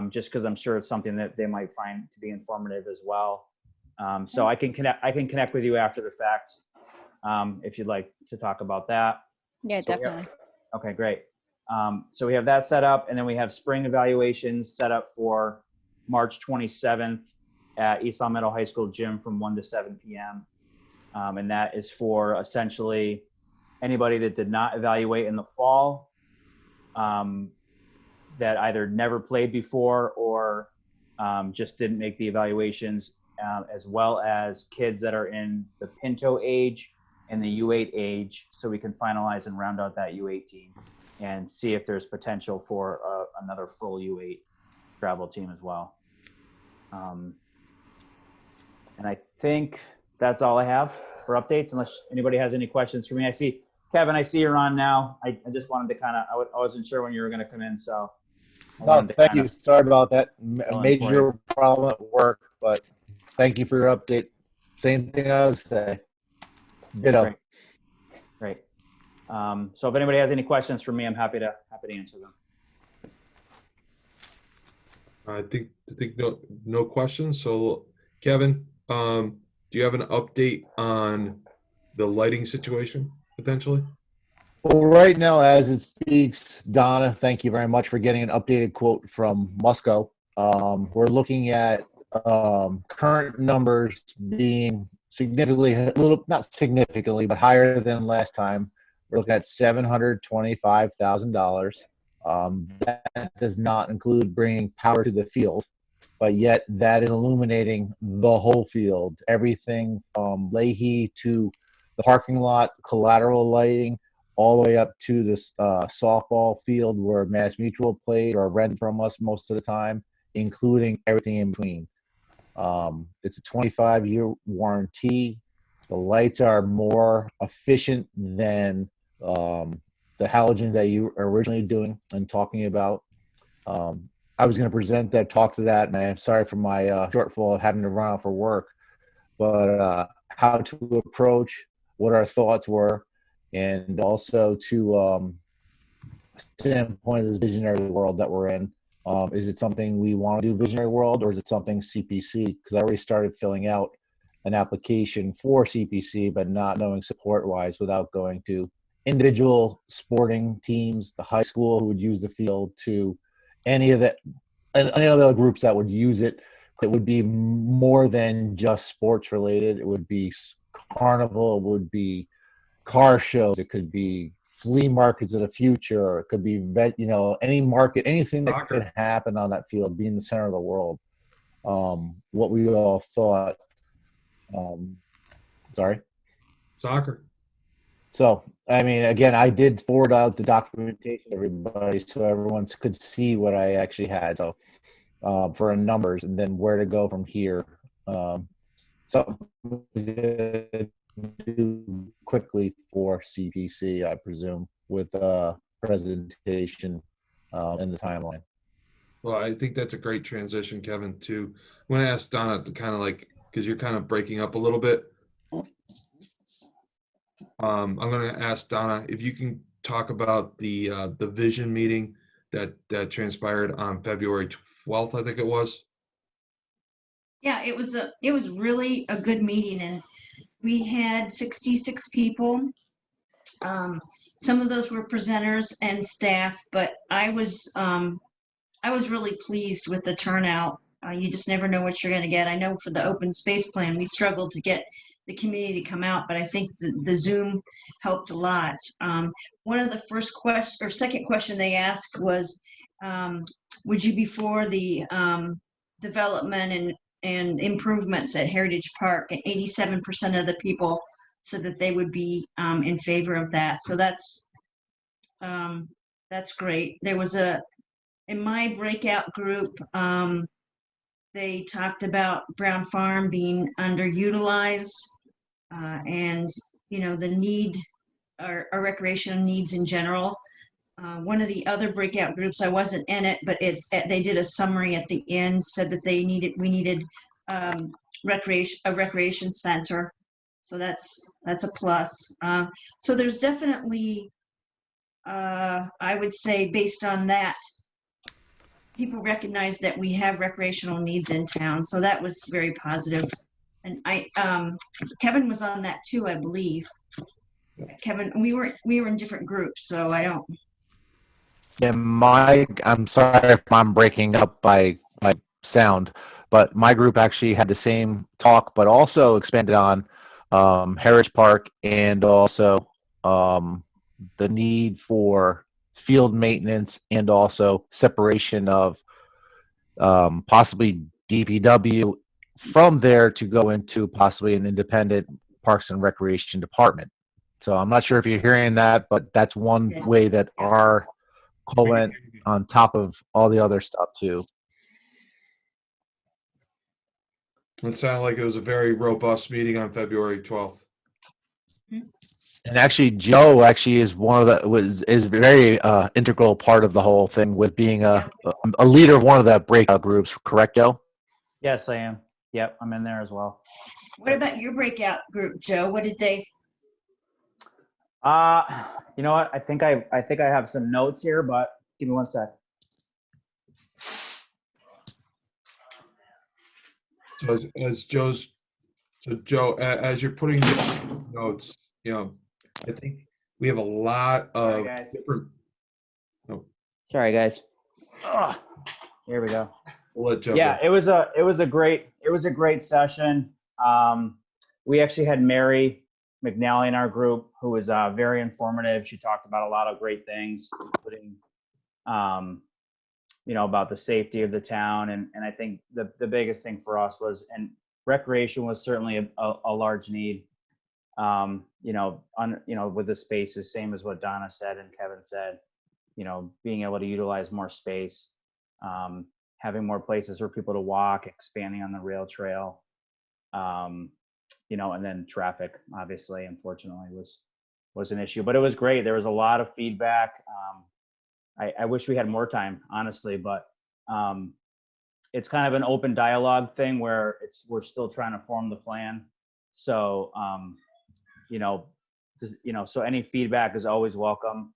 just because I'm sure it's something that they might find to be informative as well. So I can connect with you after the fact if you'd like to talk about that. Yeah, definitely. Okay, great. So we have that set up, and then we have spring evaluations set up for March 27th at East Long Meadow High School gym from 1 to 7 p.m. And that is for essentially anybody that did not evaluate in the fall, that either never played before or just didn't make the evaluations, as well as kids that are in the Pinto age and the U8 age, so we can finalize and round out that U8 team and see if there's potential for another full U8 travel team as well. And I think that's all I have for updates, unless anybody has any questions for me. I see, Kevin, I see you're on now. I just wanted to I wasn't sure when you were going to come in, so. No, thank you. Sorry about that. Major problem at work, but thank you for your update. Same thing I would say. Ditto. Great. So if anybody has any questions for me, I'm happy to answer them. I think no questions. So Kevin, do you have an update on the lighting situation potentially? Well, right now, as it speaks, Donna, thank you very much for getting an updated quote from Musco. We're looking at current numbers being not significantly, but higher than last time. We're looking at $725,000. That does not include bringing power to the field, but yet that is illuminating the whole field, everything from Leahy to the parking lot, collateral lighting, all the way up to this softball field where Mass Mutual played or rented from us most of the time, including everything in between. It's a 25-year warranty. The lights are more efficient than the halogens that you were originally doing and talking about. I was going to present that, talk to that, and I'm sorry for my shortfall of having to run out for work, but how to approach, what our thoughts were, and also to standpoint of this visionary world that we're in. Is it something we want to do visionary world, or is it something CPC? Because I already started filling out an application for CPC, but not knowing support-wise without going to individual sporting teams, the high school who would use the field, to any of the other groups that would use it. It would be more than just sports related. It would be carnival, it would be car shows, it could be flea markets of the future. It could be any market, anything that Soccer. could happen on that field, be in the center of the world. What we all thought. Sorry. Soccer. So, I mean, again, I did forward out the documentation to everybody so everyone could see what I actually had. So, for numbers and then where to go from here. Something to do quickly for CPC, I presume, with presentation and the timeline. Well, I think that's a great transition, Kevin, too. I'm going to ask Donna to kind of like, because you're kind of breaking up a little bit. I'm going to ask Donna if you can talk about the vision meeting that transpired on February 12th, I think it was. Yeah, it was really a good meeting, and we had 66 people. Some of those were presenters and staff, but I was really pleased with the turnout. You just never know what you're going to get. I know for the open space plan, we struggled to get the community to come out, but I think the Zoom helped a lot. One of the second question they asked was, would you be for the development and improvements at Heritage Park? And 87% of the people said that they would be in favor of that. So that's great. There was in my breakout group, they talked about Brown Farm being underutilized and, the need, our recreational needs in general. One of the other breakout groups, I wasn't in it, but they did a summary at the end, said that we needed a recreation center. So that's a plus. So there's definitely, I would say, based on that, people recognize that we have recreational needs in town. So that was very positive. And Kevin was on that too, I believe. Kevin, we were in different groups, so I don't. Yeah, I'm sorry if I'm breaking up by sound, but my group actually had the same talk, but also expanded on Heritage Park and also the need for field maintenance and also separation of possibly DPW from there to go into possibly an independent Parks and Recreation department. So I'm not sure if you're hearing that, but that's one way that our call went on top of all the other stuff too. It sounded like it was a very robust meeting on February 12th. And actually, Joe actually is is very integral part of the whole thing with being a leader of one of the breakout groups. Correct, Joe? Yes, I am. Yep, I'm in there as well. What about your breakout group, Joe? What did they? You know what? I think I have some notes here, but give me one sec. So Joe, as you're putting the notes, I think we have a lot of different. Oh, Sorry, guys. Oh, here we go. we'll let Joe Yeah, go. it was a great session. We actually had Mary McNally in our group, who was very informative. She talked about a lot of great things, including about the safety of the town, and I think the biggest thing for us was, and recreation was certainly a large need. With the spaces, same as what Donna said and Kevin said, being able to utilize more space, having more places for people to walk, expanding on the rail trail, and then traffic, obviously, unfortunately, was an issue. But it was great. There was a lot of feedback. I wish we had more time, honestly, but it's kind of an open dialogue thing where we're still trying to form the plan. So, so any feedback is always welcome,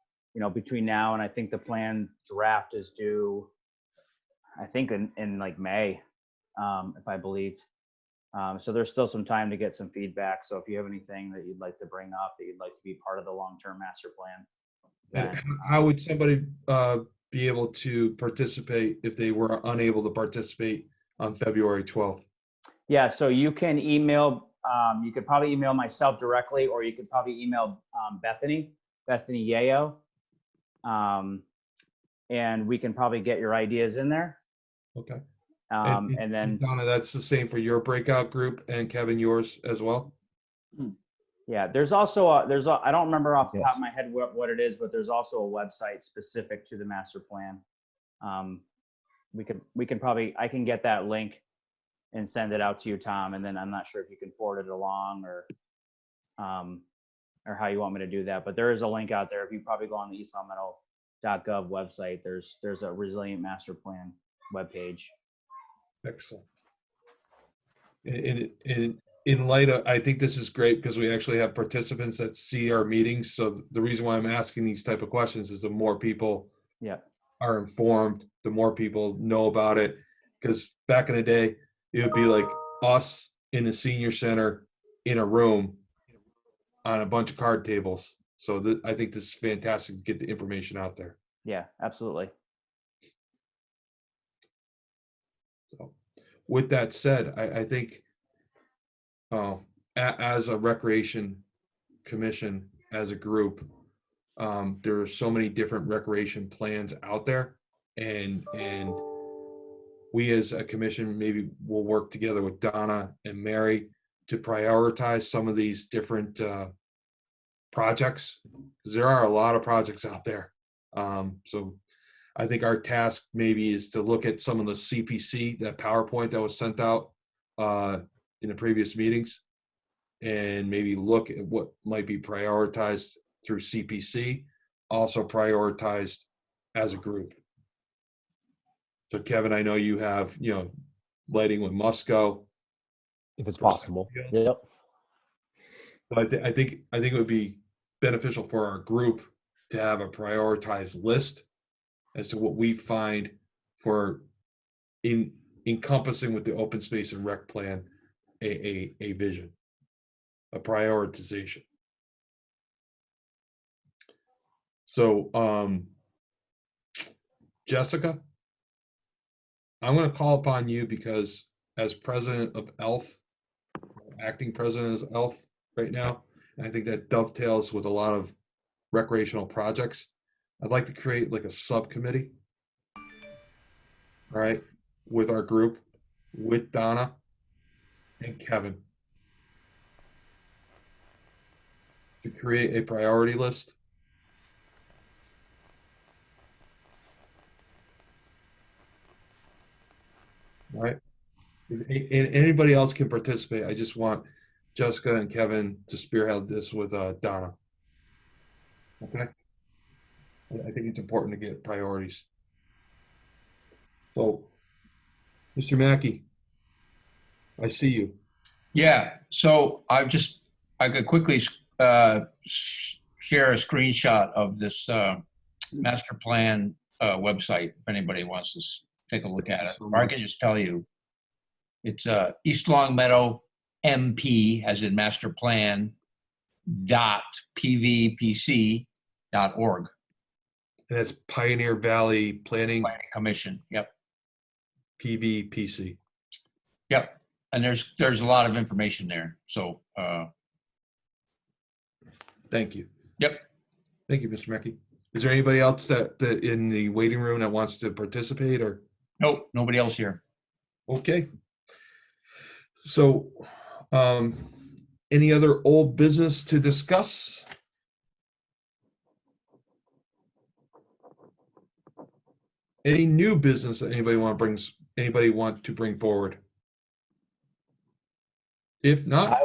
between now and I think the plan draft is due, I think in like May, if I believe. So there's still some time to get some feedback. So if you have anything that you'd like to bring up, that you'd like to be part of the long-term master plan. And how would somebody be able to participate if they were unable to participate on February 12th? Yeah, so you can email, you could probably email myself directly, or you could probably email Bethany. Bethany Yayo. And we can probably get your ideas in there. Okay. And then, Donna, that's the same for your breakout group, and Kevin, yours as well? yeah, there's also I don't remember off the top Yes. of my head what it is, but there's also a website specific to the master plan. We can probably, I can get that link and send it out to you, Tom, and then I'm not sure if you can forward it along or how you want me to do that, but there is a link out there. If you probably go on the eastlongmeadow.gov website, there's a resilient master plan webpage. Excellent. In light of, I think this is great because we actually have participants that see our meetings. So the reason why I'm asking these type of questions is the more people Yeah. are informed, the more people know about it. Because back in the day, it would be like us in the senior center in a room on a bunch of card tables. So I think this is fantastic to get the information out there. Yeah, absolutely. So with that said, I think as a recreation commission, as a group, there are so many different recreation plans out there, and we as a commission maybe will work together with Donna and Mary to prioritize some of these different projects, because there are a lot of projects out there. So I think our task maybe is to look at some of the CPC, that PowerPoint that was sent out in the previous meetings, and maybe look at what might be prioritized through CPC, also prioritized as a group. So Kevin, I know you have, lighting with Musco. If it's possible. Yep. But I think it would be beneficial for our group to have a prioritized list as to what we find for encompassing with the open space and rec plan a vision, a prioritization. So Jessica, I'm going to call upon you because as president of ELF, acting president of ELF right now, and I think that dovetails with a lot of recreational projects. I'd like to create like a subcommittee, all right, with our group, with Donna and Kevin, to create a priority list. Right? And anybody else can participate. I just want Jessica and Kevin to spearhead this with Donna. Okay? I think it's important to get priorities. So, Mr. Mackey, I see you. Yeah, so I could quickly share a screenshot of this master plan website if anybody wants to take a look at it. Or I can just tell you, it's East Long Meadow MP, as in master plan, .pvpc.org. And that's Pioneer Valley Planning Commission. Yep. PVPC. Yep. And there's a lot of information there. So thank you. Yep. Thank you, Mr. Mackey. Is there anybody else that in the waiting room that wants to participate, or? Nope, nobody else here. Okay. So, any other old business to discuss? Any new business that anybody want to bring forward? If not,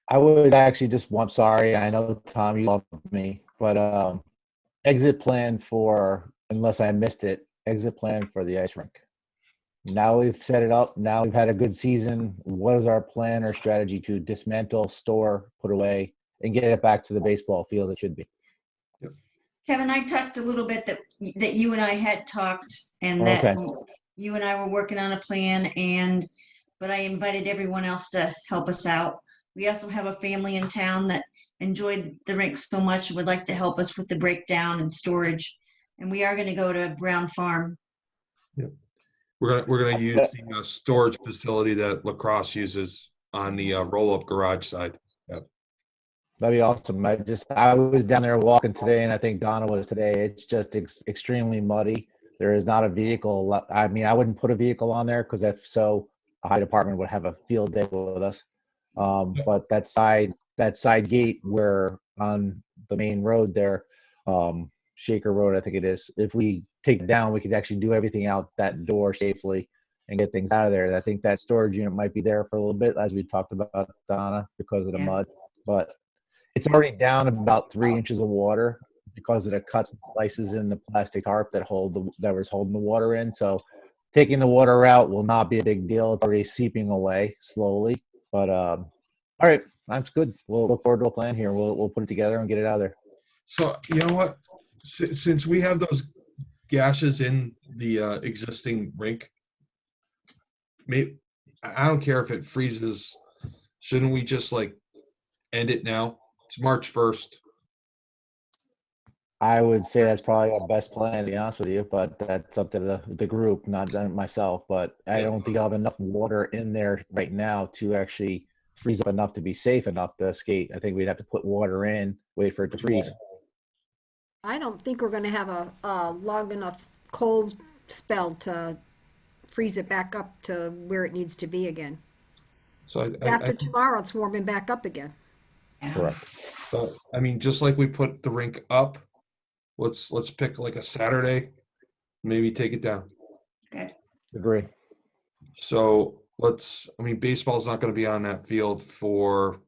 I would actually just want, sorry, I know, Tom, you love me, but exit plan for, unless I missed it, exit plan for the ice rink. Now we've set it up. Now we've had a good season. What is our plan or strategy to dismantle, store, put away, and get it back to the baseball field it should be? Kevin, I talked a little bit that you and I had talked, and that Okay. you and I were working on a plan, but I invited everyone else to help us out. We also have a family in town that enjoyed the rink so much and would like to help us with the breakdown and storage. And we are going to go to Brown Farm. yep. We're gonna use the storage facility that La Crosse uses on the roll-up garage side. Yep. That'd be awesome. I was down there walking today, and I think Donna was today. It's just extremely muddy. There is not a vehicle. I mean, I wouldn't put a vehicle on there because if so, the high department would have a field day with us. But that side gate where on the main road there, Shaker Road, I think it is. If we take it down, we could actually do everything out that door safely and get things out of there. I think that storage unit might be there for a little bit, as we talked about, Donna, because of the Yeah. mud. But it's already down about 3 inches of water because of the cuts and slices in the plastic tarp that was holding the water in. So taking the water out will not be a big deal. It's already seeping away slowly. But all right, that's good. We'll look forward to a plan here. We'll put it together and get it out of there. So you know what? Since we have those gashes in the existing rink, maybe I don't care if it freezes. Shouldn't we just like end it now? It's March 1st. I would say that's probably our best plan, to be honest with you, but that's up to the group, not myself. But I don't think I'll have enough water in there right now to actually freeze up enough to be safe enough to skate. I think we'd have to put water in, wait for it to freeze. I don't think we're gonna have a long enough cold spell to freeze it back up to where it needs to be again. So After tomorrow, it's warming back up again. Correct. so I mean, just like we put the rink up, let's pick like a Saturday, maybe take it down. Good. Agree. So I mean, baseball's not going to be on that field for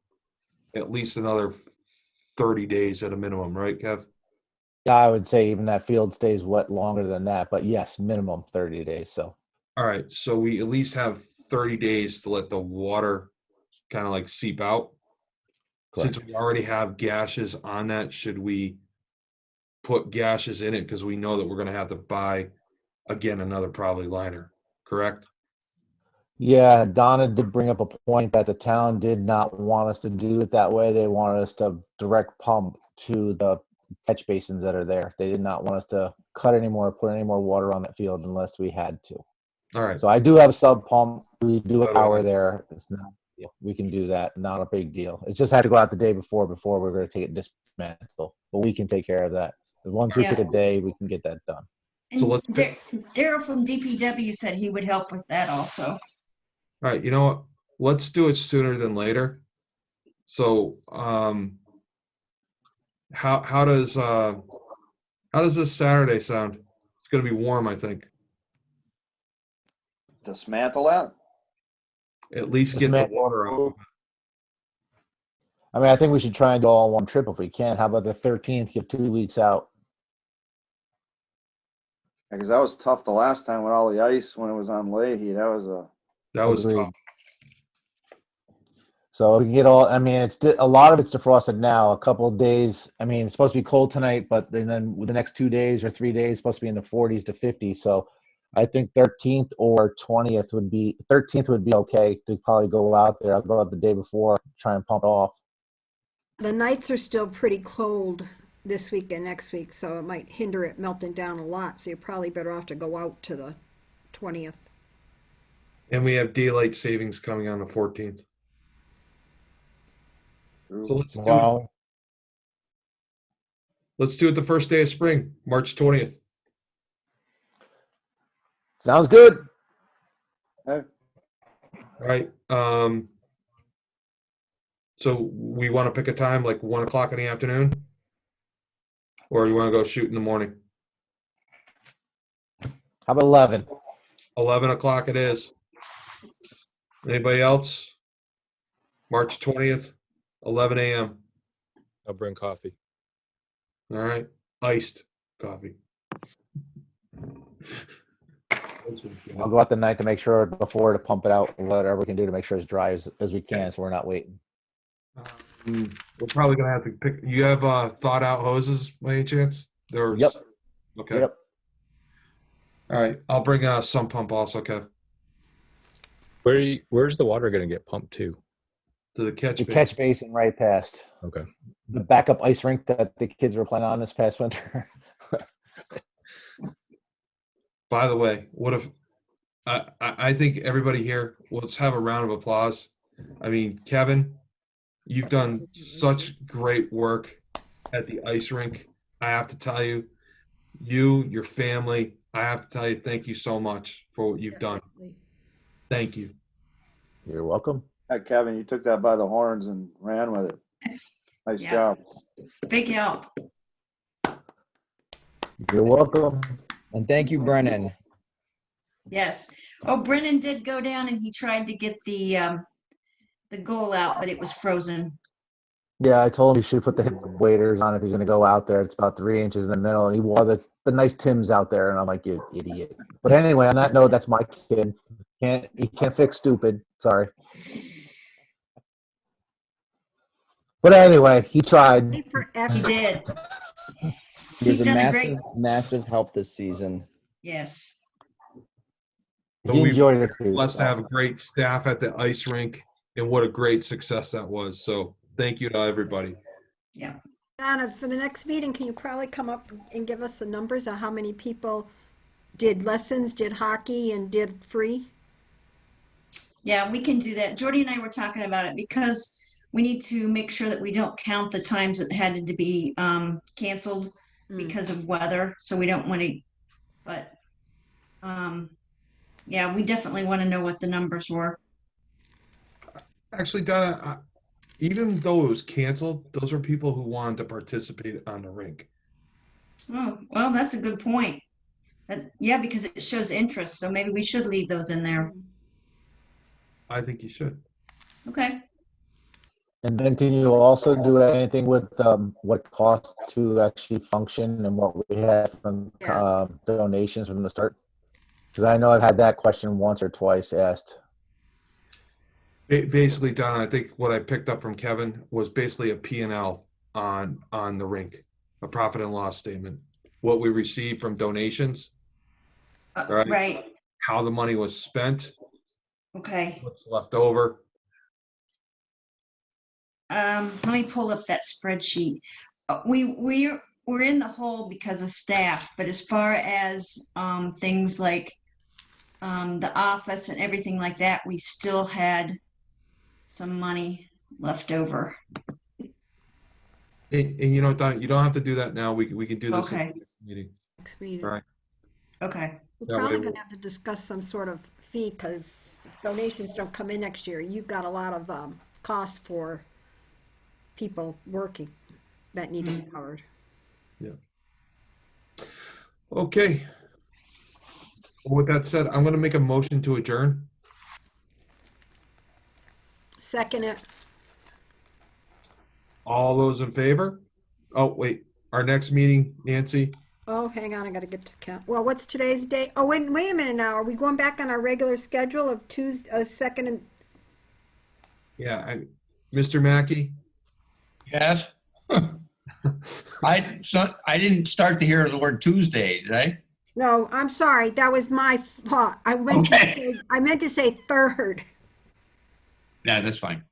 at least another 30 days at a minimum, right, Kev? Yeah, I would say even that field stays wet longer than that, but yes, minimum 30 days. So All right, so we at least have 30 days to let the water kind of like seep out. correct. Since we already have gashes on that, should we put gashes in it? Because we know that we're going to have to buy, again, another probably liner, correct? Yeah, Donna did bring up a point that the town did not want us to do it that way. They wanted us to direct pump to the catch basins that are there. They did not want us to cut any more, put any more water on that field unless we had to. All right. So I do have a sub pump. We do By a the way. power there. It's not, yeah, we can do that. Not a big deal. It just had to go out the day before we're going to take it dismantle. But we can take care of that. Once we Yeah. pick a day, we can get that done. And So let's Daryl from DPW said he would help with that also. All right, you know what? Let's do it sooner than later. So, how does this Saturday sound? It's going to be warm, I think. Dismantle that? At least get the water out. I mean, I think we should try and go all in one trip if we can. How about the 13th? Give 2 weeks out. Because that was tough the last time with all the ice when it was on Leahy. That was Agreed. tough. So we can get all. I mean, a lot of it's defrosted now. A couple of days. I mean, it's supposed to be cold tonight, but then with the next 2 days or 3 days, it's supposed to be in the 40s to 50s. So I think 13th or 20th would be. 13th would be okay to probably go out there. I'll go out the day before, try and pump it off. The nights are still pretty cold this week and next week, so it might hinder it melting down a lot. So you're probably better off to go out to the 20th. And we have daylight savings coming on the 14th. So let's do it the first day of spring, March 20th. Sounds good. All right. So we want to pick a time like 1 o'clock in the afternoon, or you want to go shoot in the morning? How about 11? 11 o'clock it is. Anybody else? March 20th, 11 a.m. I'll bring coffee. All right. Iced coffee. I'll go out the night to make sure before to pump it out, whatever we can do to make sure it's dry as we can, so we're not waiting. We're probably going to have to pick. You have thawed out hoses by any chance? Yep. Okay. Yep. All right. I'll bring a sump pump also, Kev. Where's the water going to get pumped to? To the catch The basin. catch basin right past. Okay. The backup ice rink that the kids were playing on this past winter. By the way, what if I think everybody here, let's have a round of applause. I mean, Kevin, You've done such great work at the ice rink. I have to tell you, your family, I have to tell you, thank you so much for what you've done. Thank you. You're welcome. Yeah, Kevin, you took that by the horns and ran with it. Nice Yeah. job. Big help. You're welcome. And thank you, Brennan. Yes. Oh, Brennan did go down and he tried to get the goal out, but it was frozen. Yeah, I told him he should put the hip waders on if he's going to go out there. It's about 3 inches in the middle, and he wore the nice Tims out there, and I'm like, you idiot. But anyway, on that note, that's my kid. He can't fix stupid. Sorry. But anyway, he tried. Pay for He effort. did. He was He's a done a great. massive help this season. Yes. So He we enjoyed it. blessed to have a great staff at the ice rink, and what a great success that was. So thank you to everybody. Yeah. Donna, for the next meeting, can you probably come up and give us the numbers of how many people did lessons, did hockey, and did free? Yeah, we can do that. Jordy and I were talking about it because we need to make sure that we don't count the times that had to be canceled because of weather. So we don't want to, but yeah, we definitely want to know what the numbers were. Actually, Donna, even though it was canceled, those are people who wanted to participate on the rink. Oh, well, that's a good point. Yeah, because it shows interest. So maybe we should leave those in there. I think you should. Okay. And then can you also do anything with what it costs to actually function and what we had from donations from the start? Because I know I've had that question once or twice asked. Basically, Donna, I think what I picked up from Kevin was basically a P&L on the rink, a profit and loss statement. What we received from donations, right? Right. How the money was spent. Okay. What's left over. Let me pull up that spreadsheet. We're in the hole because of staff, but as far as things like the office and everything like that, we still had some money left over. And you know, Donna, you don't have to do that now. We can do this Okay. in the next meeting. Next meeting. All right. Okay. We're That probably way gonna have to discuss some sort of fee, because donations don't come in next year. You've got a lot of costs for people working that need to be covered. Yeah. Okay. Well, with that said, I'm going to make a motion to adjourn. Second it. All those in favor? Oh, wait. Our next meeting, Nancy? Oh, hang on, I gotta get to the count. Well, what's today's date? Oh, wait a minute now. Are we going back on our regular schedule of Tuesday, second and? Yeah, Mr. Mackey? Yes. I didn't start to hear the word Tuesday, did I? No, I'm sorry. That was my fault. I meant to say third. Yeah, that's fine.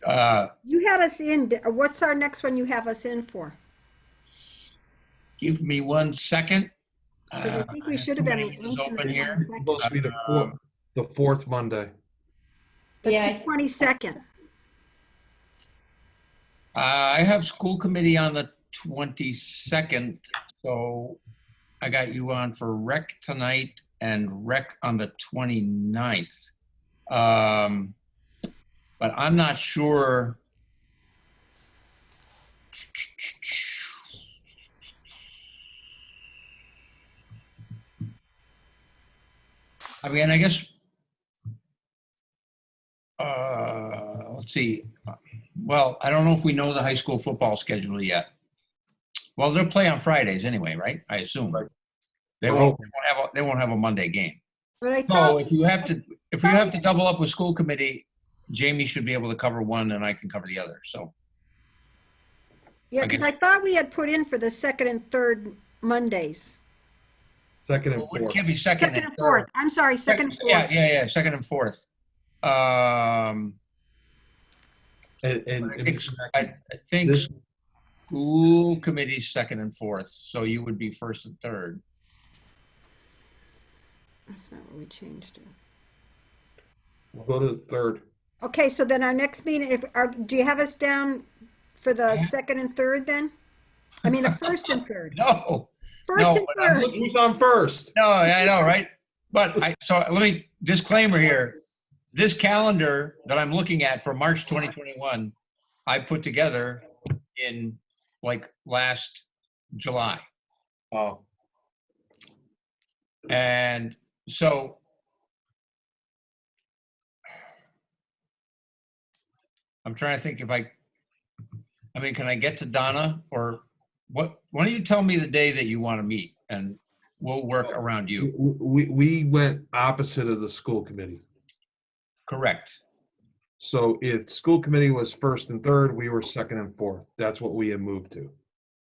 You had us in, what's our next one you have us in for? Give me 1 second. 'Cause I think we should have been the Is 8th and open the here. 22nd. Supposed to be the fourth Monday. Yeah. It's the 22nd. I have school committee on the 22nd, so I got you on for rec tonight and rec on the 29th. But I'm not sure. I mean, I guess, let's see. Well, I don't know if we know the high school football schedule yet. Well, they'll play on Fridays anyway, right? I assume. Right. They won't have a Monday game. But I So thought, if you have to double up with school committee, Jamie should be able to cover one and I can cover the other. So yeah, because I thought we had put in for the second and third Mondays. Second and it fourth. can't be second Second and fourth. I'm sorry, second and fourth. Yeah, second and fourth. And I think this- school committee's second and fourth, so you would be first and third. That's not what we changed it. we'll go to the third. Okay, so then our next meeting, do you have us down for the second and third then? I mean, the first and third. No, First no, and but I'm third. looking- Who's on first? no, I know, right? But so let me, disclaimer here. This calendar that I'm looking at for March 2021, I put together in like last July. Oh, And so I'm trying to think if I mean, can I get to Donna or what? Why don't you tell me the day that you want to meet and we'll work around you. we went opposite of the school committee. Correct. So if school committee was first and third, we were second and fourth. That's what we had moved to.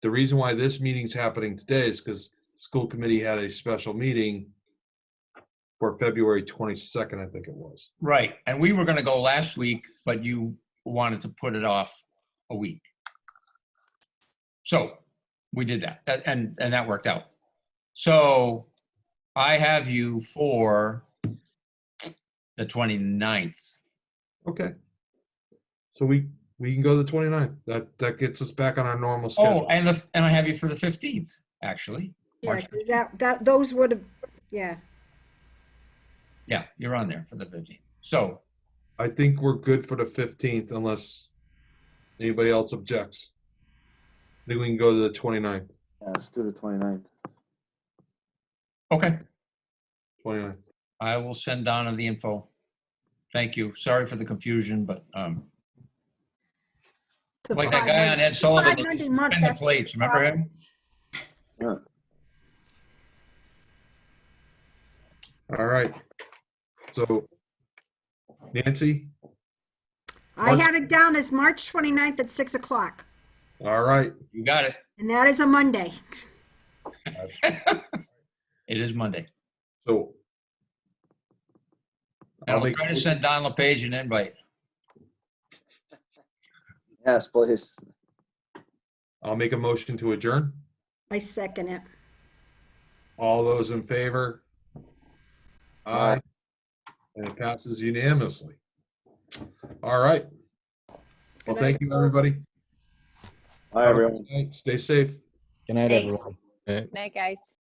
The reason why this meeting's happening today is because school committee had a special meeting for February 22nd, I think it was. Right. And we were going to go last week, but you wanted to put it off a week. So we did that, and that worked out. So I have you for the 29th. Okay. So we can go to the 29th. That gets us back on our normal Oh, schedule. and I have you for the 15th, actually. Yeah, March 'cause those would have, yeah. Yeah, you're on there for the 15th. So I think we're good for the 15th unless anybody else objects. I think we can go to the 29th. Yeah, let's do the 29th. okay, 29th. I will send Donna the info. Thank you. Sorry for the confusion, but The like that guy on Ed 5 Sullivan, he Monday used to month, spin the that's the plates. Remember him? Yeah. All right. So Nancy, I have it down as March 29th at 6 o'clock, all right. You got it. and that is a Monday. It is Monday. So And I'll make- try to send Don LePage an invite. Yes, please. I'll make a motion to adjourn. I second it. All those in favor? Aye. And it passes unanimously. All right. Well, Good thank night, you, folks. everybody. Bye, everyone. Stay safe. Good night, Thanks. everyone. Okay. Night, guys.